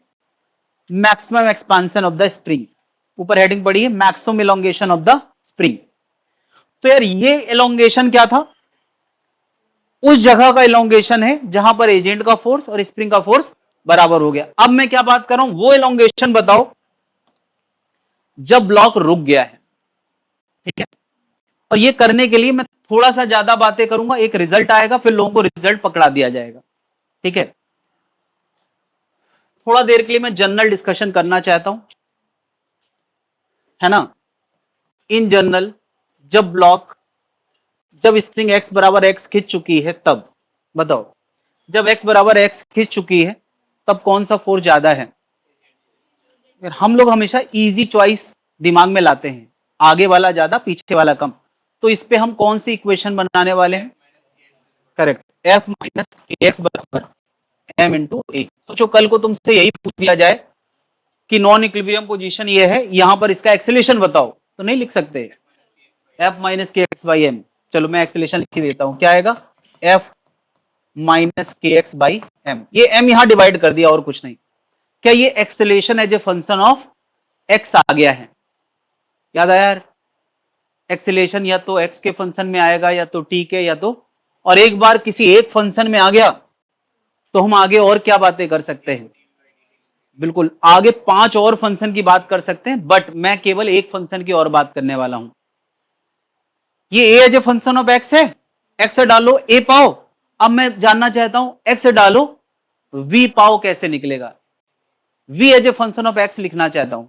A: maximum expansion of the spring, ऊपर हेडिंग पड़ी है maximum elongation of the spring. तो यार ये इलोंगेशन क्या था? उस जगह का इलोंगेशन है जहां पर एजेंट का फोर्स और स्प्रिंग का फोर्स बराबर हो गया। अब मैं क्या बात कर रहा हूं, वो इलोंगेशन बताओ जब ब्लॉक रुक गया है, ठीक है। और ये करने के लिए मैं थोड़ा सा ज्यादा बातें करूंगा, एक रिजल्ट आएगा, फिर लोगों को रिजल्ट पकड़ा दिया जाएगा, ठीक है। थोड़ा देर के लिए मैं जनरल डिस्कशन करना चाहता हूं, है ना। इन जनरल जब स्प्रिंग x बराबर x खींच चुकी है तब बताओ, जब x बराबर x खींच चुकी है तब कौन सा फोर्स ज्यादा है? हम लोग हमेशा इजी चॉइस दिमाग में लाते हैं, आगे वाला ज्यादा पीछे वाला कम। तो इस पे हम कौन सी इक्वेशन बनाने वाले हैं? Correct, f minus k x बराबर m इंटू ए। सोचो कल को तुमसे यही पूछ दिया जाए कि नॉन इक्विलिब्रियम पोजीशन ये है, यहां पर इसका एक्सेलेरेशन बताओ, तो नहीं लिख सकते f minus k x by m. चलो मैं एक्सेलेरेशन लिख देता हूं, क्या आएगा, f minus k x by m. ये m यहां डिवाइड कर दिया और कुछ नहीं। क्या ये acceleration as a function of x आ गया है? याद आया यार, एक्सेलेरेशन या तो x के फंक्शन में आएगा या तो t के, या तो, और एक बार किसी एक फंक्शन में आ गया तो हम आगे और क्या बातें कर सकते हैं, बिल्कुल, आगे 5 और फंक्शन की बात कर सकते हैं, बट मैं केवल एक फंक्शन की और बात करने वाला हूं। ये A as a function of X है, एक्स डालो ए पाओ। अब मैं जानना चाहता हूं एक्स डालो वी पाओ कैसे निकलेगा। V as a function of x लिखना चाहता हूं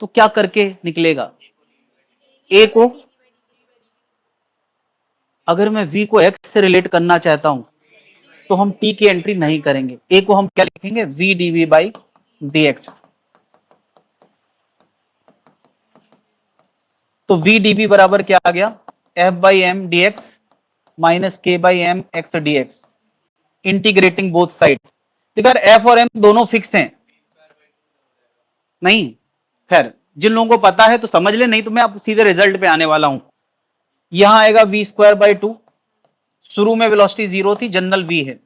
A: तो क्या करके निकलेगा। ए को अगर मैं v को x से रिलेट करना चाहता हूं तो हम t की एंट्री नहीं करेंगे, a को हम क्या लिखेंगे v dv बाई dx। तो v dv बराबर क्या आ गया f by M D X minus K by M X D X, integrating both side. देखो यार f और m दोनों फिक्स हैं नहीं, खैर जिन लोगों को पता है तो समझ ले, नहीं तो मैं अब सीधे रिजल्ट पे आने वाला हूं। यहां आएगा वी स्क्वायर बाई टू, शुरू में वेलोसिटी 0 थी, जनरल v है।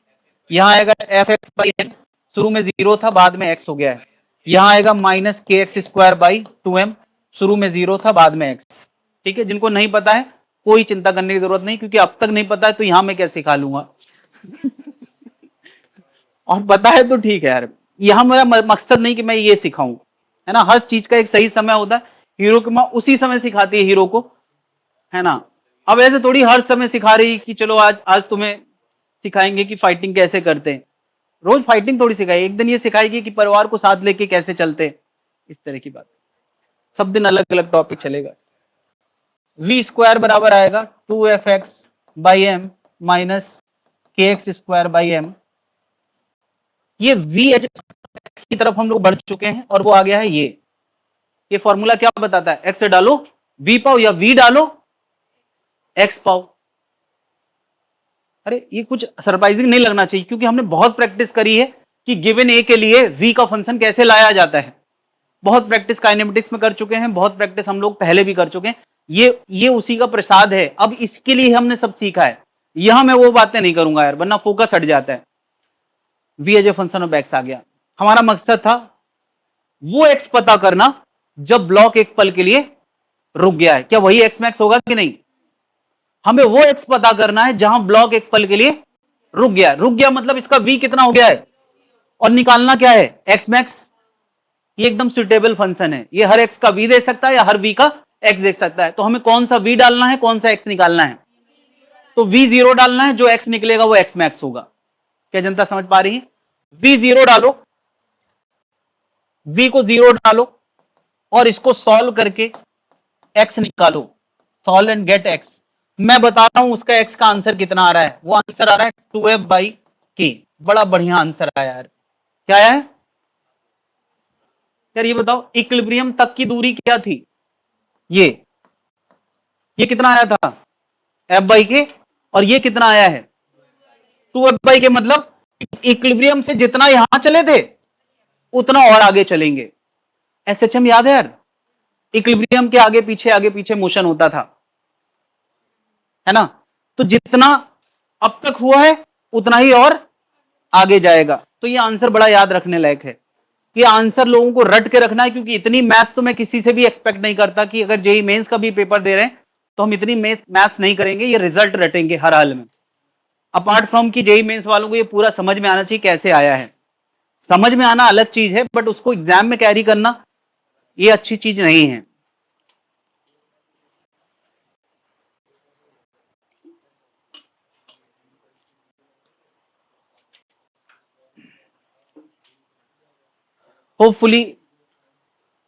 A: यहां आएगा एफ एक्स बाई एम, शुरू में 0 था बाद में x हो गया है। यहां आएगा minus k x square by two m, शुरू में 0 था बाद में x। ठीक है, जिनको नहीं पता है कोई चिंता करने की जरूरत नहीं, क्योंकि अब तक नहीं पता है तो यहां मैं क्या सिखा लूंगा। और पता है तो ठीक है यार, यहां मेरा मकसद नहीं कि मैं ये सिखाऊं, है ना। हर चीज का एक सही समय होता है, हीरो की माँ उसी समय सिखाती है हीरो को, है ना। अब ऐसे थोड़ी हर समय सिखा रही कि चलो आज आज तुम्हें सिखाएंगे कि फाइटिंग कैसे करते हैं। रोज फाइटिंग थोड़ी सिखाएगी, एक दिन ये सिखाएगी कि परिवार को साथ लेके कैसे चलते हैं, इस तरह की बात। सब दिन अलग अलग टॉपिक चलेगा। वी स्क्वायर बराबर आएगा two f x by m minus k x square by m. ये वी एच की तरफ हम लोग बढ़ चुके हैं और वो आ गया है ये फॉर्मूला क्या बताता है, एक्स डालो वी पाओ या वी डालो एक्स पाओ। अरे ये कुछ सरप्राइजिंग नहीं लगना चाहिए, क्योंकि हमने बहुत प्रैक्टिस करी है कि गिवन ए के लिए v का फंक्शन कैसे लाया जाता है। बहुत प्रैक्टिस काइनेमेटिक्स में कर चुके हैं, बहुत प्रैक्टिस हम लोग पहले भी कर चुके हैं। ये उसी का प्रसाद है, अब इसके लिए हमने सब सीखा है। यहां मैं वो बातें नहीं करूंगा यार, वरना फोकस हट जाता है। v as a function of x आ गया। हमारा मकसद था वो x पता करना जब ब्लॉक एक पल के लिए रुक गया है, क्या वही x मैक्स होगा कि नहीं। हमें वो x पता करना है जहां ब्लॉक एक पल के लिए रुक गया। रुक गया मतलब इसका v कितना हो गया है, और निकालना क्या है x मैक्स। ये एकदम सुटेबल फंक्शन है, ये हर x का v दे सकता है या हर v का x दे सकता है। तो हमें कौन सा v डालना है, कौन सा x निकालना है। तो v जीरो डालना है, जो x निकलेगा वो x मैक्स होगा। क्या जनता समझ पा रही है। v जीरो डालो, v को जीरो डालो और इसको सॉल्व करके x निकालो, सॉल्व एंड गेट x। मैं बता रहा हूं उसका x का आंसर कितना आ रहा है, वो आंसर आ रहा है 2f बाई के। बड़ा बढ़िया आंसर आया यार। क्या आया है यार, ये बताओ इक्विलिब्रियम तक की दूरी क्या थी। ये कितना आया था एफ बाई के, और ये कितना आया है 2f बाई के। मतलब इक्विलिब्रियम से जितना यहां चले थे उतना और आगे चलेंगे। एसएचएम याद है यार, इक्विलिब्रियम के आगे पीछे मोशन होता था, है ना। तो जितना अब तक हुआ है उतना ही और आगे जाएगा। तो ये आंसर बड़ा याद रखने लायक है। ये आंसर लोगों को रट के रखना है, क्योंकि इतनी मैथ्स तो मैं किसी से भी एक्सपेक्ट नहीं करता कि अगर जेई मेंस का भी पेपर दे रहे हैं तो हम इतनी मैथ्स नहीं करेंगे, ये रिजल्ट रटेंगे हर हाल में। अपार्ट फ्रॉम कि जेई मेंस वालों को ये पूरा समझ में आना चाहिए कैसे आया है। समझ में आना अलग चीज है, बट उसको एग्जाम में कैरी करना ये अच्छी चीज नहीं है। होपफुली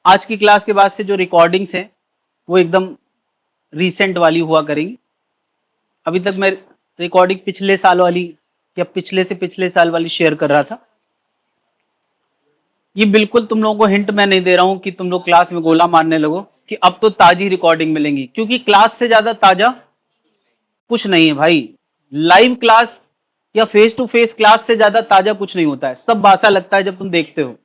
A: आज की क्लास के बाद से जो रिकॉर्डिंग्स हैं वो एकदम रीसेंट वाली हुआ करेंगी। अभी तक मैं रिकॉर्डिंग पिछले साल वाली या पिछले से पिछले साल वाली शेयर कर रहा था। ये बिल्कुल तुम लोगों को हिंट मैं नहीं दे रहा हूं कि तुम लोग क्लास में गोला मारने लगो कि अब तो ताजी रिकॉर्डिंग मिलेंगी, क्योंकि क्लास से ज्यादा ताजा कुछ नहीं है भाई। लाइव क्लास या फेस टू फेस क्लास से ज्यादा ताजा कुछ नहीं होता है, सब बासा लगता है जब तुम देखते हो।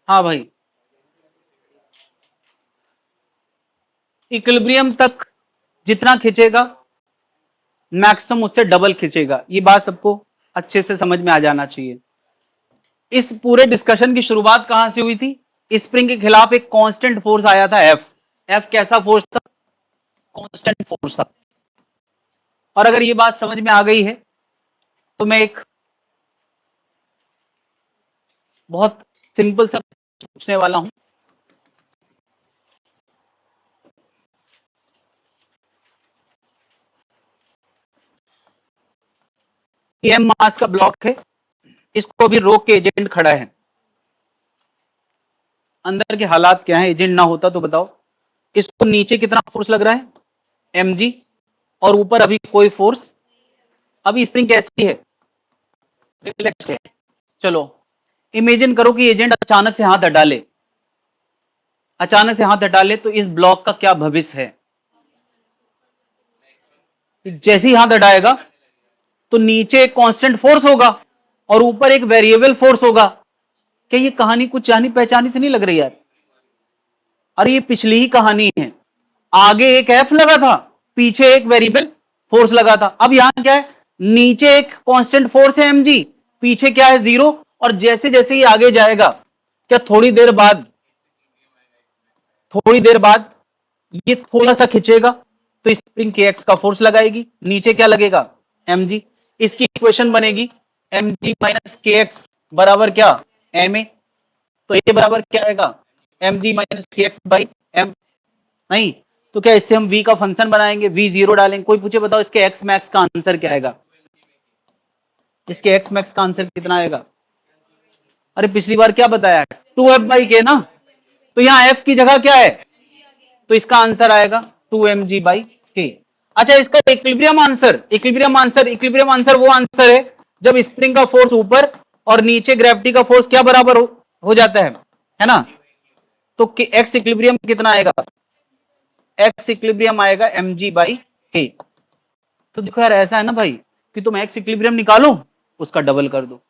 A: हाँ भाई, इक्विलिब्रियम तक जितना खींचेगा मैक्सिमम उससे डबल खींचेगा। ये बात सबको अच्छे से समझ में आ जाना चाहिए। इस पूरे डिस्कशन की शुरुआत कहां से हुई थी? स्प्रिंग के खिलाफ एक कांस्टेंट फोर्स आया था एफ। एफ कैसा फोर्स था? कांस्टेंट फोर्स था। और अगर ये बात समझ में आ गई है तो मैं एक बहुत सिंपल सा पूछने वाला हूं। एम मास का ब्लॉक है, इसको भी रोक के एजेंट खड़ा है। अंदर के हालात क्या है? एजेंट ना होता तो बताओ। इसको नीचे कितना फोर्स लग रहा है? mg। और ऊपर अभी कोई फोर्स, अभी स्प्रिंग कैसी है? रिलैक्स्ड है। चलो इमेजिन करो कि एजेंट अचानक से हाथ हटा ले। अचानक से हाथ हटा ले तो इस ब्लॉक का क्या भविष्य है? जैसे ही हाथ हटाएगा तो नीचे एक कांस्टेंट फोर्स होगा और ऊपर एक वेरिएबल फोर्स होगा। क्या ये कहानी कुछ जानी पहचानी से नहीं लग रही यार? अरे ये पिछली ही कहानी है। आगे एक एफ लगा था, पीछे एक वेरिएबल फोर्स लगा था। अब यहां क्या है? नीचे एक कांस्टेंट फोर्स है mg, पीछे क्या है? जीरो। और जैसे जैसे ही आगे जाएगा, क्या थोड़ी देर बाद ये थोड़ा सा खिंचेगा तो स्प्रिंग के एक्स का फोर्स लगाएगी, नीचे क्या लगेगा? mg। इसकी इक्वेशन बनेगी mg माइनस के एक्स बराबर क्या? ma। तो ये बराबर क्या आएगा? mg minus k x by m। नहीं तो क्या इससे हम v का फंक्शन बनाएंगे, v जीरो डालेंगे। कोई पूछे बताओ इसके x मैक्स का आंसर क्या आएगा? इसके x मैक्स का आंसर कितना आएगा? अरे पिछली बार क्या बताया? 2f/k ना। तो यहां f की जगह क्या है? तो इसका आंसर आएगा 2mg/k। अच्छा इसका इक्विलिब्रियम आंसर वो आंसर है जब स्प्रिंग का फोर्स ऊपर और नीचे ग्रेविटी का फोर्स क्या बराबर हो जाता है ना। तो एक्स इक्विलिब्रियम कितना आएगा? एक्स इक्विलिब्रियम आएगा mg/k। तो देखो यार ऐसा है ना भाई कि तुम एक्स इक्विलिब्रियम निकालो, उसका डबल कर दो।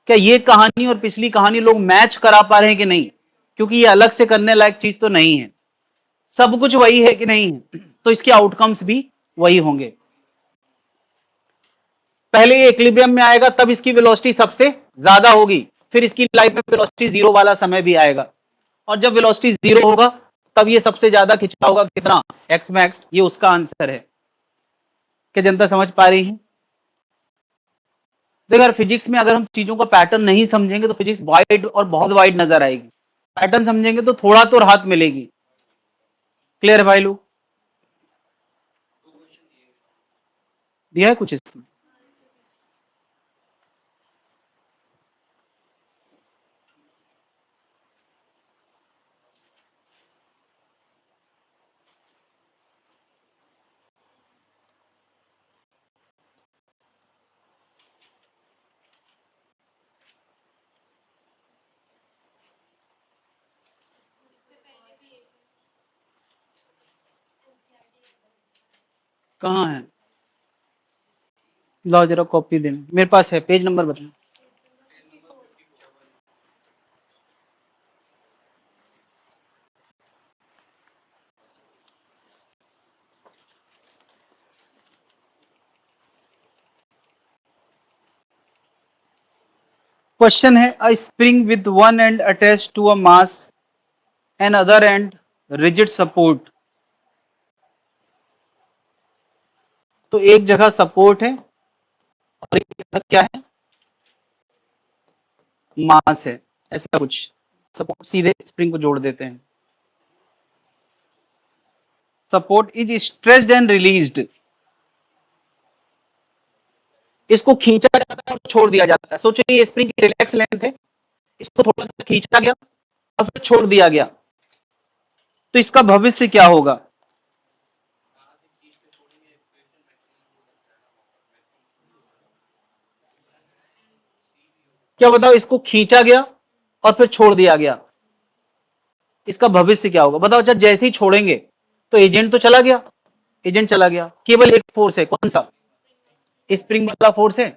A: क्या ये कहानी और पिछली कहानी लोग मैच करा पा रहे हैं कि नहीं? क्योंकि ये अलग से करने लायक चीज तो नहीं है, सब कुछ वही है कि नहीं है, तो इसके आउटकम्स भी वही होंगे। पहले ये इक्विलिब्रियम में आएगा तब इसकी वेलोसिटी सबसे ज्यादा होगी, फिर इसकी लाइफ में वेलोसिटी जीरो वाला समय भी आएगा। और जब वेलोसिटी जीरो होगा तब ये सबसे ज्यादा खिंचा होगा कितना? X max. ये उसका आंसर है। क्या जनता समझ पा रही है? देखो यार फिजिक्स में अगर हम चीजों का पैटर्न नहीं समझेंगे तो फिजिक्स वाइड और बहुत वाइड नजर आएगी। पैटर्न समझेंगे तो थोड़ा तो राहत मिलेगी। क्लियर है भाई लोग? दिया है कुछ इसमें? कहाँ है? लाओ जरा कॉपी देना, मेरे पास है। पेज नंबर बताओ। क्वेश्चन है a spring with one end attach to a mass and other end rigid support. तो एक जगह सपोर्ट है और एक जगह क्या है? मास है। ऐसा कुछ सपोर्ट सीधे स्प्रिंग को जोड़ देते हैं। Support is stretched and released. इसको खींचा जाता है और छोड़ दिया जाता है। सोचो ये स्प्रिंग की रिलैक्स लेंथ है, इसको थोड़ा सा खींचा गया और फिर छोड़ दिया गया, तो इसका भविष्य क्या होगा? क्या बताओ? इसको खींचा गया और फिर छोड़ दिया गया, इसका भविष्य क्या होगा बताओ? अच्छा जैसे ही छोड़ेंगे तो एजेंट तो चला गया, एजेंट चला गया, केवल एक फोर्स है। कौन सा? स्प्रिंग वाला फोर्स है।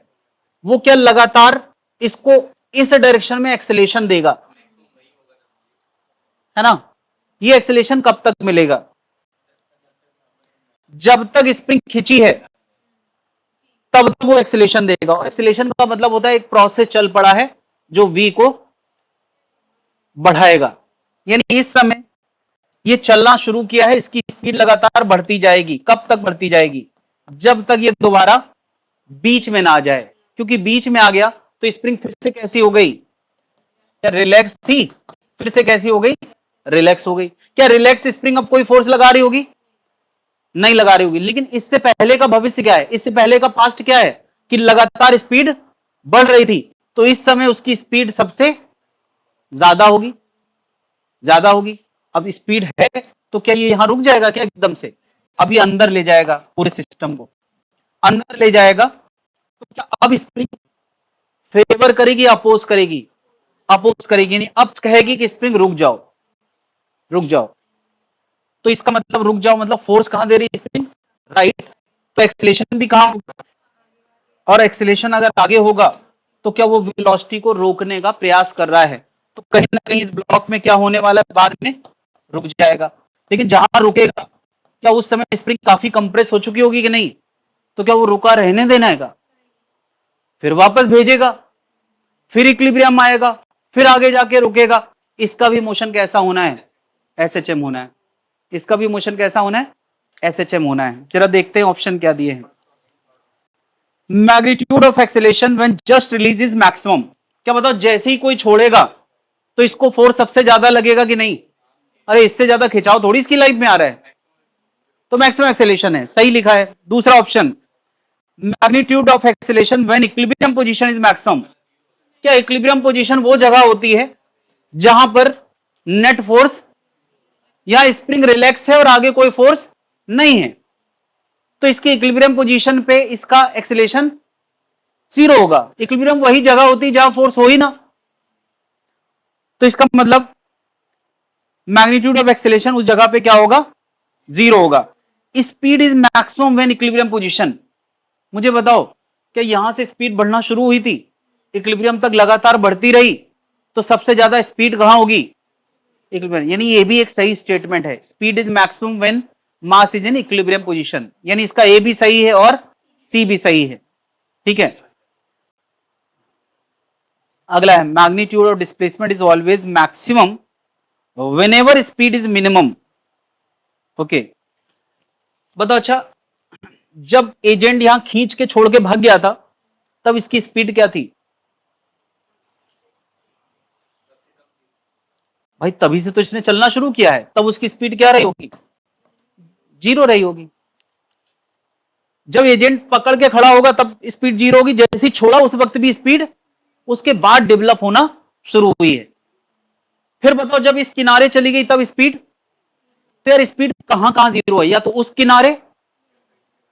A: वो क्या लगातार इसको इस डायरेक्शन में एक्सेलेरेशन देगा, है ना। ये एक्सेलेरेशन कब तक मिलेगा? जब तक स्प्रिंग खिंची है तब वो एक्सेलेरेशन देगा। एक्सेलेरेशन का मतलब होता है एक प्रोसेस चल पड़ा है जो v को बढ़ाएगा, यानी इस समय ये चलना शुरू किया है, इसकी स्पीड लगातार बढ़ती जाएगी। कब तक बढ़ती जाएगी? जब तक ये दोबारा बीच में ना आ जाए, क्योंकि बीच में आ गया तो स्प्रिंग फिर से कैसी हो गई? क्या रिलैक्स थी? फिर से कैसी हो गई? रिलैक्स हो गई। क्या रिलैक्स स्प्रिंग अब कोई फोर्स लगा रही होगी? नहीं लगा रही होगी। लेकिन इससे पहले का भविष्य क्या है? इससे पहले का पास्ट क्या है? कि लगातार स्पीड बढ़ रही थी, तो इस समय उसकी स्पीड सबसे ज्यादा होगी, ज्यादा होगी। अब स्पीड है तो क्या ये यहां रुक जाएगा क्या एकदम से? अभी अंदर ले जाएगा, पूरे सिस्टम को अंदर ले जाएगा। तो क्या अब स्प्रिंग फेवर करेगी, अपोज करेगी? अपोज करेगी। नहीं, अब कहेगी कि स्प्रिंग रुक जाओ, रुक जाओ। तो इसका मतलब रुक जाओ मतलब फोर्स कहां दे रही है स्प्रिंग? राइट। तो एक्सेलेरेशन भी कहां होगा? और एक्सेलेरेशन अगर आगे होगा तो क्या वो वेलोसिटी को रोकने का प्रयास कर रहा है, तो कहीं ना कहीं इस ब्लॉक में क्या होने वाला है? बाद में रुक जाएगा। लेकिन जहां रुकेगा, क्या उस समय स्प्रिंग काफी कंप्रेस हो चुकी होगी कि नहीं? तो क्या वो रुका रहने देना है? फिर वापस भेजेगा, फिर इक्विलिब्रियम आएगा, फिर आगे जाके रुकेगा। इसका भी मोशन कैसा होना है? एसएचएम होना है। इसका भी मोशन कैसा होना है? एसएचएम होना है। जरा देखते हैं ऑप्शन क्या दिए हैं। Magnitude of acceleration when just release is maximum. क्या बताओ, जैसे ही कोई छोड़ेगा तो इसको फोर्स सबसे ज्यादा लगेगा कि नहीं? अरे इससे ज्यादा खिंचाव थोड़ी इसकी लाइफ में आ रहा है, तो मैक्सिमम एक्सेलेरेशन है, सही लिखा है दूसरा option. Magnitude of acceleration when equilibrium position is maximum. क्या इक्विलिब्रियम पोजीशन वो जगह होती है जहां पर नेट फोर्स या स्प्रिंग रिलैक्स है और आगे कोई फोर्स नहीं है, तो इसकी इक्विलिब्रियम पोजीशन पे इसका एक्सेलेरेशन जीरो होगा। इक्विलिब्रियम वही जगह होती है जहां फोर्स हो ही ना, तो इसका मतलब मैग्नीट्यूड ऑफ एक्सेलेरेशन उस जगह पे क्या होगा? जीरो होगा। Speed is maximum when equilibrium position. मुझे बताओ, क्या यहां से स्पीड बढ़ना शुरू हुई थी, इक्विलिब्रियम तक लगातार बढ़ती रही, तो सबसे ज्यादा स्पीड कहां होगी? इक्विलिब्रियम। यानी ये भी एक सही स्टेटमेंट है, speed is maximum when mass is in equilibrium position. यानी इसका ए भी सही है और सी भी सही है। ठीक है, अगला है magnitude of displacement is always maximum whenever speed is minimum. Okay, बताओ अच्छा, जब एजेंट यहां खींच के छोड़ के भाग गया था तब इसकी स्पीड क्या थी? भाई तभी से तो इसने चलना शुरू किया है, तब उसकी स्पीड क्या रही होगी? जीरो रही होगी। जब एजेंट पकड़ के खड़ा होगा तब स्पीड जीरो होगी, जैसे ही छोड़ा उस वक्त भी स्पीड उसके बाद डेवलप होना शुरू हुई है। फिर बताओ, जब इस किनारे चली गई तब स्पीड, तो यार स्पीड कहां कहां जीरो है? या तो उस किनारे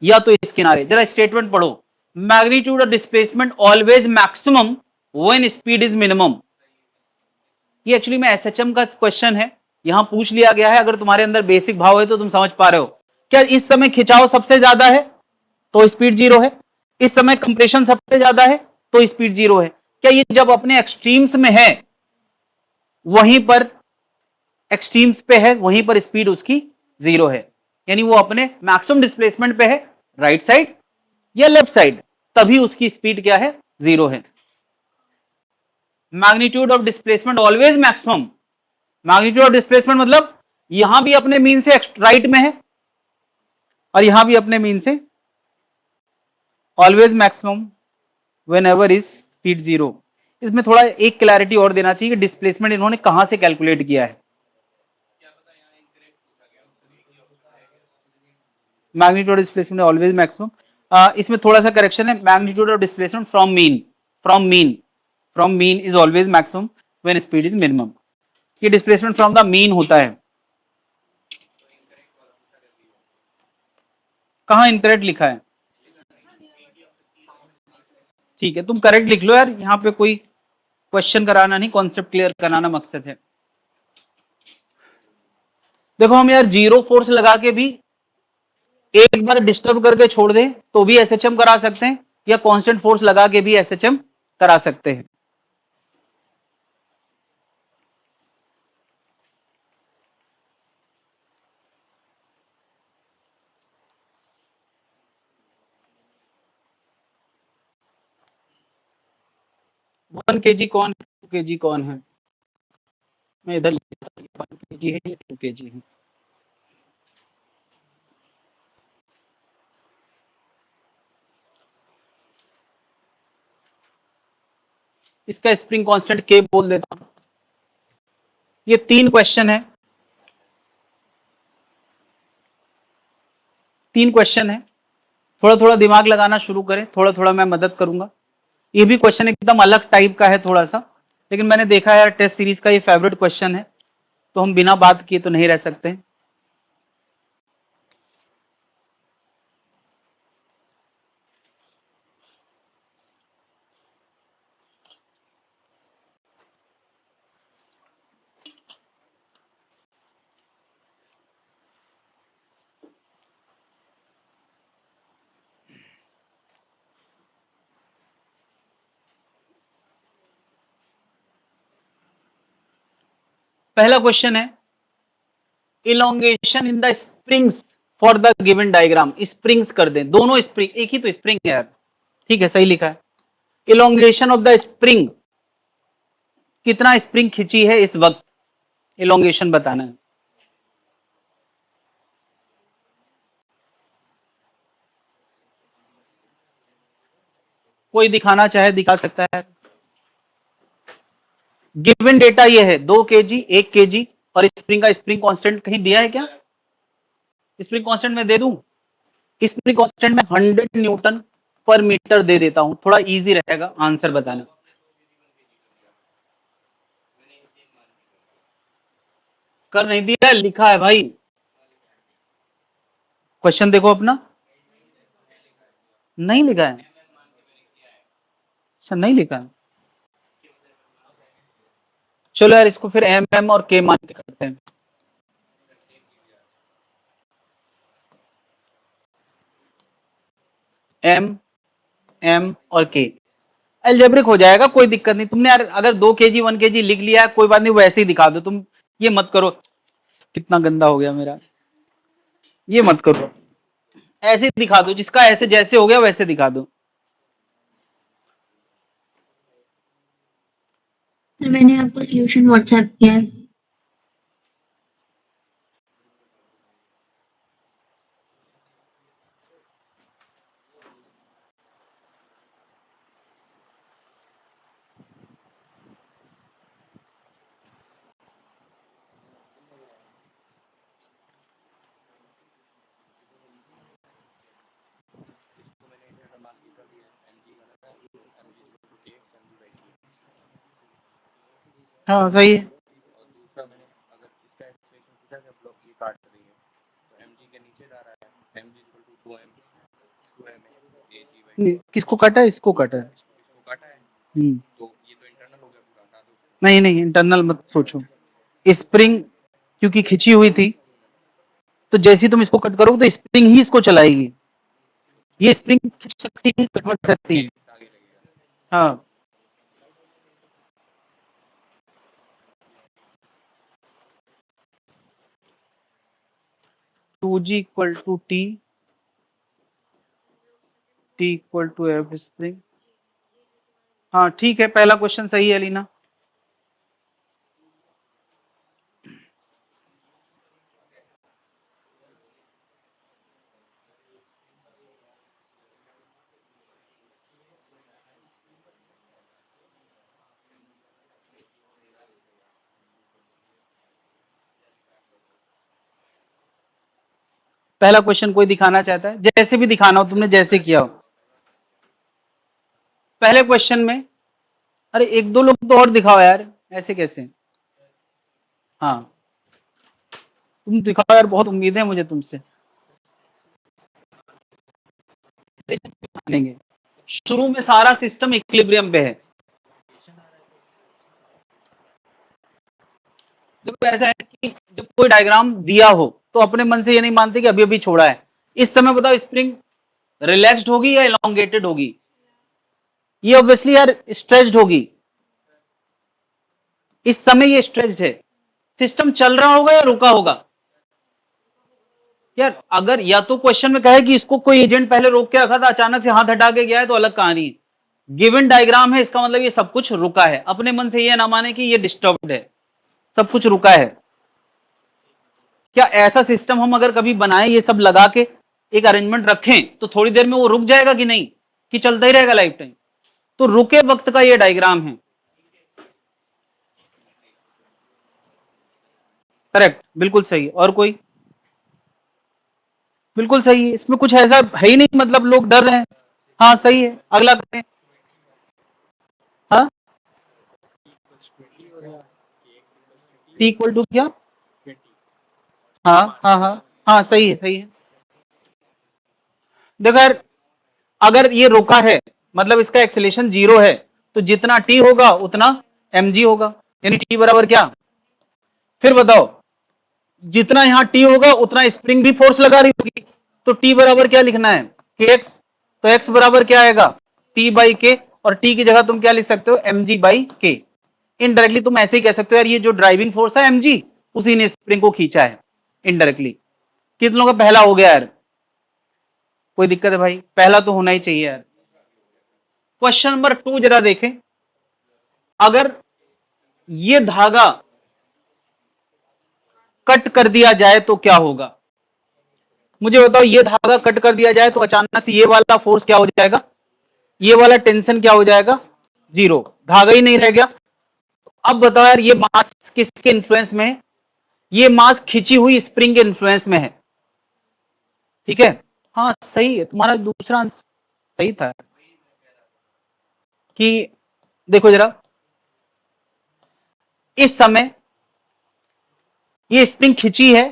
A: या तो इस किनारे। जरा स्टेटमेंट पढ़ो, magnitude of displacement always maximum when speed is minimum. ये एक्चुअली में एसएचएम का क्वेश्चन है, यहां पूछ लिया गया है। अगर तुम्हारे अंदर बेसिक भाव है तो तुम समझ पा रहे हो। क्या इस समय खिंचाव सबसे ज्यादा है तो स्पीड जीरो है, इस समय कंप्रेशन सबसे ज्यादा है तो स्पीड जीरो है। क्या ये जब अपने एक्सट्रीम्स में है, वहीं पर एक्सट्रीम्स पे है, वहीं पर स्पीड उसकी जीरो है, यानी वो अपने मैक्सिमम डिस्प्लेसमेंट पे है, राइट साइड या लेफ्ट साइड, तभी उसकी स्पीड क्या है? जीरो है। Magnitude of displacement always maximum. Magnitude of displacement मतलब यहां भी अपने मीन से राइट में है और यहां भी अपने मीन से always maximum when ever is speed zero. इसमें थोड़ा एक क्लैरिटी और देना चाहिए कि डिस्प्लेसमेंट इन्होंने कहां से कैलकुलेट किया है। मैग्नीट्यूड डिस्प्लेसमेंट ऑलवेज मैक्सिमम, इसमें थोड़ा सा करेक्शन है, magnitude of displacement from mean, from mean, from mean is always maximum when speed is minimum. ये डिस्प्लेसमेंट फ्रॉम द मीन होता है। कहां इनकरेक्ट लिखा है? ठीक है, तुम करेक्ट लिख लो यार, यहाँ पे कोई क्वेश्चन कराना नहीं, कॉन्सेप्ट क्लियर कराना मकसद है। देखो हम यार जीरो फोर्स लगा के भी एक बार डिस्टर्ब करके छोड़ दें तो भी एसएचएम करा सकते हैं, या कांस्टेंट फोर्स लगा के भी एसएचएम करा सकते हैं। 1 kg कौन है, 2 kg कौन है? मैं इधर 1 kg है या 2 kg है? इसका स्प्रिंग कांस्टेंट के बोल देता हूं। ये 3 क्वेश्चन है, 3 क्वेश्चन है। थोड़ा थोड़ा दिमाग लगाना शुरू करें, थोड़ा थोड़ा मैं मदद करूंगा। ये भी क्वेश्चन एकदम अलग टाइप का है थोड़ा सा, लेकिन मैंने देखा यार टेस्ट सीरीज का ये फेवरेट क्वेश्चन है, तो हम बिना बात किए तो नहीं रह सकते। पहला क्वेश्चन है, elongation in the springs for the given diagram. Springs कर दें, दोनों स्प्रिंग, एक ही तो स्प्रिंग है यार, ठीक है सही लिखा है। इलोंगेशन ऑफ द स्प्रिंग, कितना स्प्रिंग खिंची है इस वक्त, इलोंगेशन बताना है। कोई दिखाना चाहे दिखा सकता है। गिवन डेटा ये है 2 kg, 1 kg और स्प्रिंग का स्प्रिंग कांस्टेंट कहीं दिया है क्या? स्प्रिंग कांस्टेंट मैं दे दूं, स्प्रिंग कांस्टेंट में 100 न्यूटन पर मीटर दे देता हूं, थोड़ा इजी रहेगा आंसर बताना। कर नहीं दिया, लिखा है भाई, क्वेश्चन देखो अपना, नहीं लिखा है, अच्छा नहीं लिखा है। चलो यार इसको फिर एम एम और के मान के करते हैं। एम एम और के अलजेब्रिक हो जाएगा, कोई दिक्कत नहीं। तुमने यार अगर 2 kg 1 kg लिख लिया कोई बात नहीं, वो ऐसे ही दिखा दो तुम, ये मत करो। कितना गंदा हो गया मेरा, ये मत करो, ऐसे दिखा दो, जिसका ऐसे जैसे हो गया वैसे दिखा दो।
B: सर मैंने आपको सॉल्यूशन व्हाट्सएप किया है।
A: हाँ सही है। किसको काटा है, इसको काटा है। नहीं नहीं इंटरनल मत सोचो, स्प्रिंग क्योंकि खिंची हुई थी, तो जैसे ही तुम इसको कट करोगे तो स्प्रिंग ही इसको चलाएगी। ये स्प्रिंग खींच सकती है, कट सकती है। हाँ 2g equal to T, T equal to f spring. हाँ ठीक है, पहला क्वेश्चन सही है लीना। पहला क्वेश्चन कोई दिखाना चाहता है, जैसे भी दिखाना हो, तुमने जैसे किया हो। पहले क्वेश्चन में, अरे एक दो लोग तो और दिखाओ यार, ऐसे कैसे। हाँ तुम दिखाओ यार, बहुत उम्मीद है मुझे तुमसे। लेंगे, शुरू में सारा सिस्टम इक्विलिब्रियम पे है। जब ऐसा है कि जब कोई डायग्राम दिया हो तो अपने मन से ये नहीं मानते कि अभी अभी छोड़ा है। इस समय बताओ स्प्रिंग रिलैक्स्ड होगी या इलोंगेटेड होगी? ये ऑब्वियसली यार स्ट्रेच्ड होगी, इस समय ये स्ट्रेच्ड है। सिस्टम चल रहा होगा या रुका होगा? यार अगर या तो क्वेश्चन में कहे कि इसको कोई एजेंट पहले रोक के रखा था, अचानक से हाथ हटा के गया है, तो अलग कहानी है। गिवन डायग्राम है, इसका मतलब ये सब कुछ रुका है। अपने मन से ये ना माने कि ये डिस्टर्ब्ड है, सब कुछ रुका है। क्या ऐसा सिस्टम हम अगर कभी बनाए, ये सब लगा के एक अरेंजमेंट रखें, तो थोड़ी देर में वो रुक जाएगा कि नहीं, कि चलता ही रहेगा लाइफ टाइम? तो रुके वक्त का ये डायग्राम है। करेक्ट, बिल्कुल सही। और कोई? बिल्कुल सही है, इसमें कुछ ऐसा है ही नहीं, मतलब लोग डर रहे हैं। हाँ सही है, अगला करें। हाँ, टी इक्वल टू क्या? हाँ हाँ हाँ हाँ, सही है सही है। देखो यार, अगर ये रुका है मतलब इसका एक्सेलेरेशन 0 है, तो जितना टी होगा उतना mg होगा, यानी टी बराबर क्या? फिर बताओ, जितना यहां टी होगा उतना स्प्रिंग भी फोर्स लगा रही होगी, तो टी बराबर क्या लिखना है? kx। तो x बराबर क्या आएगा? t बाई के, और t की जगह तुम क्या लिख सकते हो? mg बाई के। इनडायरेक्टली तुम ऐसे ही कह सकते हो यार, ये जो ड्राइविंग फोर्स है mg, उसी ने स्प्रिंग को खींचा है इनडायरेक्टली। कितने लोगों का पहला हो गया यार? कोई दिक्कत है भाई? पहला तो होना ही चाहिए यार। क्वेश्चन नंबर 2 जरा देखें। अगर ये धागा कट कर दिया जाए तो क्या होगा? मुझे बताओ, ये धागा कट कर दिया जाए तो अचानक से ये वाला फोर्स क्या हो जाएगा? ये वाला टेंशन क्या हो जाएगा? 0, धागा ही नहीं रह गया। अब बताओ यार, ये मास किसके इन्फ्लुएंस में है? ये मास खिंची हुई स्प्रिंग के इन्फ्लुएंस में है। ठीक है, हाँ सही है, तुम्हारा दूसरा आंसर सही था। कि देखो जरा, इस समय ये स्प्रिंग खिंची है।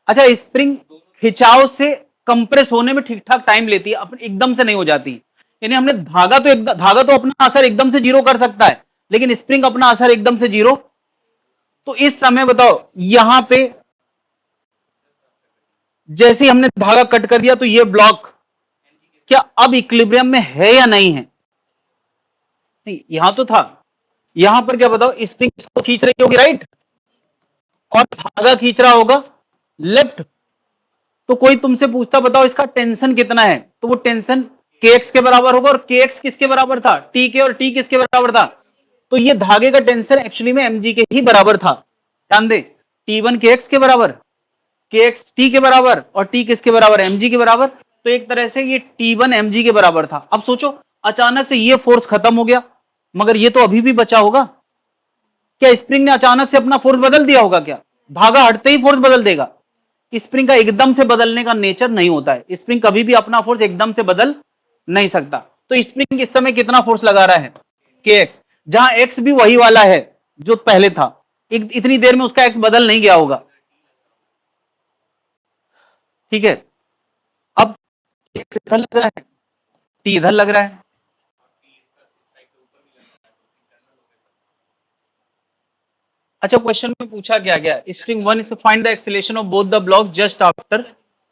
A: अच्छा, स्प्रिंग खिंचाव से कंप्रेस होने में ठीक ठाक टाइम लेती है, अपने एकदम से नहीं हो जाती। यानी हमने धागा तो अपना असर एकदम से 0 कर सकता है, लेकिन स्प्रिंग अपना असर एकदम से 0। तो इस समय बताओ, यहां पे जैसे ही हमने धागा कट कर दिया, तो ये ब्लॉक क्या अब इक्विलिब्रियम में है या नहीं है? नहीं, यहां तो था। यहां पर क्या बताओ, स्प्रिंग इसको खींच रही होगी राइट, और धागा खींच रहा होगा लेफ्ट। तो कोई तुमसे पूछता बताओ इसका टेंशन कितना है, तो वो टेंशन kx के बराबर होगा। और kx किसके बराबर था? t के। और t किसके बराबर था? तो ये धागे का टेंशन एक्चुअली में mg के ही बराबर था। ध्यान दे, t1 kx के बराबर, kx t के बराबर, और t किसके बराबर? mg के बराबर। तो एक तरह से ये t1 mg के बराबर था। अब सोचो, अचानक से ये फोर्स खत्म हो गया, मगर ये तो अभी भी बचा होगा। क्या स्प्रिंग ने अचानक से अपना फोर्स बदल दिया होगा? क्या धागा हटते ही फोर्स बदल देगा? स्प्रिंग का एकदम से बदलने का नेचर नहीं होता है। स्प्रिंग कभी भी अपना फोर्स एकदम से बदल नहीं सकता। तो स्प्रिंग इस समय कितना फोर्स लगा रहा है? kx, जहां x भी वही वाला है जो पहले था। इतनी देर में उसका x बदल नहीं गया होगा। ठीक है, अब x इधर लग रहा है, t इधर लग रहा है। अच्छा, क्वेश्चन में पूछा क्या गया? String 1 is find the acceleration of both the block just after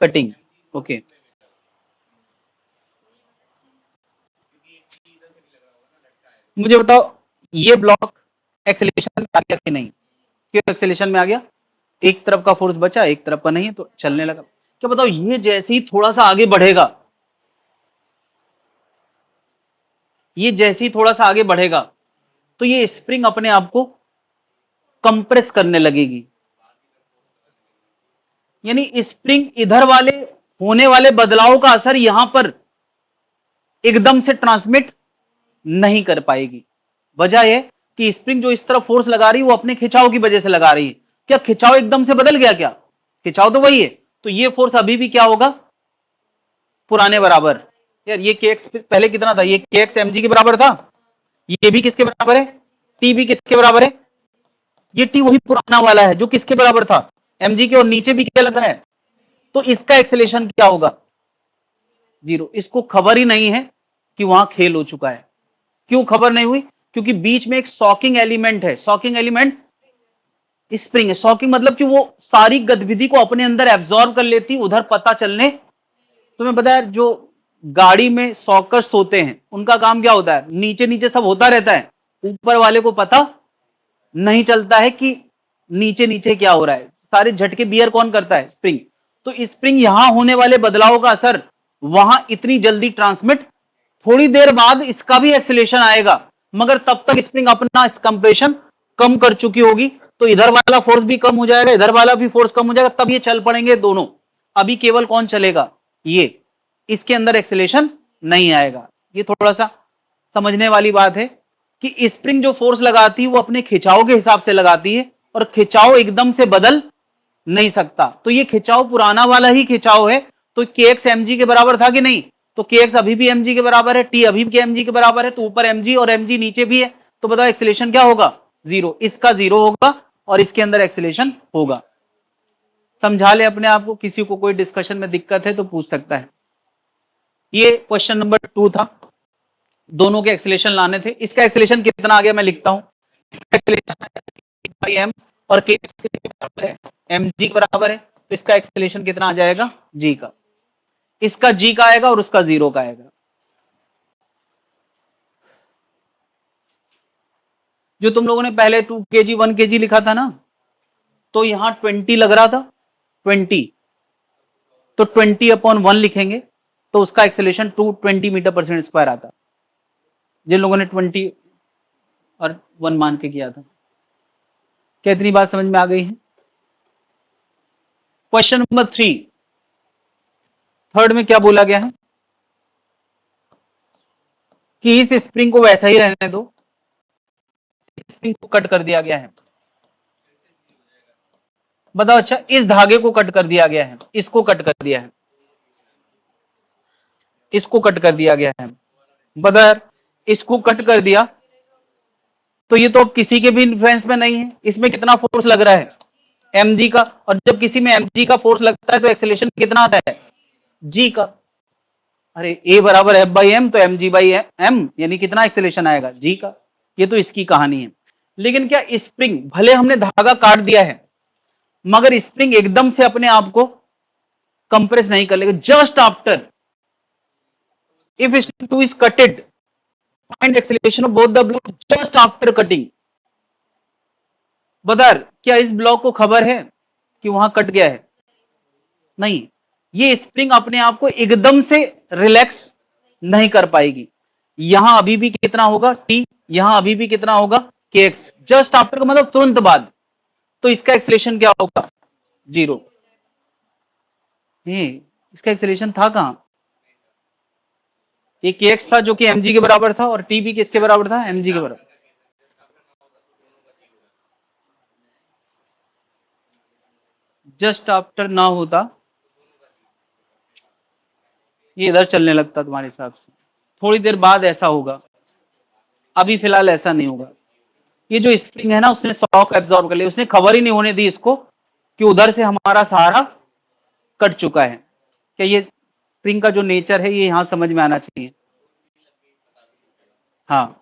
A: cutting. Okay, मुझे बताओ, ये ब्लॉक एक्सेलरेशन में आ गया कि नहीं? क्यों एक्सेलरेशन में आ गया? एक तरफ का फोर्स बचा, एक तरफ का नहीं, तो चलने लगा। क्या बताओ, ये जैसे ही थोड़ा सा आगे बढ़ेगा, ये जैसे ही थोड़ा सा आगे बढ़ेगा, तो ये स्प्रिंग अपने आप को कंप्रेस करने लगेगी। यानी स्प्रिंग इधर वाले होने वाले बदलाव का असर यहां पर एकदम से ट्रांसमिट नहीं कर पाएगी। वजह यह कि स्प्रिंग जो इस तरफ फोर्स लगा रही है, वो अपने खिंचाव की वजह से लगा रही है। क्या खिंचाव एकदम से बदल गया? क्या खिंचाव तो वही है। तो ये फोर्स अभी भी क्या होगा? पुराने बराबर। यार ये kx पहले कितना था? ये kx mg के बराबर था। ये भी किसके बराबर है? t भी किसके बराबर है? ये t वही पुराना वाला है जो किसके बराबर था? mg के। और नीचे भी क्या लग रहा है? तो इसका एक्सेलेरेशन क्या होगा? 0। इसको खबर ही नहीं है कि वहां खेल हो चुका है। क्यों खबर नहीं हुई? क्योंकि बीच में एक सॉकिंग एलिमेंट है। सॉकिंग एलिमेंट स्प्रिंग है। सॉकिंग मतलब कि वो सारी गतिविधि को अपने अंदर एब्जॉर्ब कर लेती, उधर पता चलने। तुम्हें पता है, जो गाड़ी में सॉकर्स होते हैं, उनका काम क्या होता है? नीचे नीचे सब होता रहता है, ऊपर वाले को पता नहीं चलता है कि नीचे नीचे क्या हो रहा है। सारे झटके बियर कौन करता है? स्प्रिंग। तो स्प्रिंग यहां होने वाले बदलाव का असर वहां इतनी जल्दी ट्रांसमिट थोड़ी देर बाद इसका भी एक्सेलेरेशन आएगा, मगर तब तक स्प्रिंग अपना कंप्रेशन कम कर चुकी होगी, तो इधर वाला फोर्स भी कम हो जाएगा, इधर वाला भी फोर्स कम हो जाएगा, तब ये चल पड़ेंगे दोनों। अभी केवल कौन चलेगा, ये, इसके अंदर एक्सेलेरेशन नहीं आएगा। ये थोड़ा सा समझने वाली बात है कि स्प्रिंग जो फोर्स लगाती है वो अपने खिंचाव के हिसाब से लगाती है, और खिंचाव एकदम से बदल नहीं सकता। तो ये खिंचाव पुराना वाला ही खिंचाव है। तो kx mg के बराबर था कि नहीं, तो kx अभी भी mg के बराबर है, t अभी भी mg के बराबर है, तो ऊपर mg और mg नीचे भी है, तो बताओ एक्सेलेरेशन क्या होगा, जीरो। इसका जीरो होगा और इसके अंदर एक्सेलेरेशन होगा। समझा ले अपने आप को, किसी को कोई डिस्कशन में दिक्कत है तो पूछ सकता है। ये क्वेश्चन नंबर 2 था, दोनों के एक्सेलेरेशन लाने थे। इसका एक्सेलेरेशन कितना आ गया मैं लिखता हूं, इसका एक्सेलेरेशन m और kx किसके बराबर है, mg के बराबर है, तो इसका एक्सेलेरेशन कितना आ जाएगा, g का। इसका g का आएगा और उसका 0 का आएगा। जो तुम लोगों ने पहले 2 kg 1 kg लिखा था ना, तो यहां 20 लग रहा था, 20, तो 20/1 लिखेंगे, तो उसका एक्सेलेरेशन 220 मीटर पर सेकंड स्क्वायर आता। जिन लोगों ने 20 और 1 मान के किया था, क्या इतनी बात समझ में आ गई है? क्वेश्चन नंबर 3, थर्ड में क्या बोला गया है कि इस स्प्रिंग को वैसा ही रहने दो, स्प्रिंग को कट कर दिया गया है। बताओ, अच्छा इस धागे को कट कर दिया गया है, इसको कट कर दिया है, इसको कट कर दिया गया है, बदर इसको कट कर दिया, तो ये तो अब किसी के भी इन्फ्लुएंस में नहीं है। इसमें कितना फोर्स लग रहा है, mg का, और जब किसी में mg का फोर्स लगता है तो एक्सेलेरेशन कितना आता है, g का। अरे a बराबर f बाई एम, तो mg बाई एम यानी कितना एक्सेलेरेशन आएगा, g का। ये तो इसकी कहानी है। लेकिन क्या स्प्रिंग, भले हमने धागा काट दिया है, मगर स्प्रिंग एकदम से अपने आप को कंप्रेस नहीं कर लेगा। Just after, if string 2 is cutted, find acceleration of both the block just after cutting। बदर, क्या इस ब्लॉक को खबर है कि वहां कट गया है? नहीं, ये स्प्रिंग अपने आप को एकदम से रिलैक्स नहीं कर पाएगी। यहां अभी भी कितना होगा, t, यहां अभी भी कितना होगा, kx। जस्ट आफ्टर का मतलब तुरंत बाद, तो इसका एक्सेलेरेशन क्या होगा, 0। इसका एक्सेलेरेशन था कहां, ये kx था जो कि mg के बराबर था, और t भी किसके बराबर था, mg के बराबर। जस्ट आफ्टर ना होता, ये इधर चलने लगता तुम्हारे हिसाब से, थोड़ी देर बाद ऐसा होगा, अभी फिलहाल ऐसा नहीं होगा। ये जो स्प्रिंग है ना, उसने शॉक एब्जॉर्ब कर लिया, उसने खबर ही नहीं होने दी इसको कि उधर से हमारा सहारा कट चुका है। क्या ये स्प्रिंग का जो नेचर है ये यहां समझ में आना चाहिए। हाँ,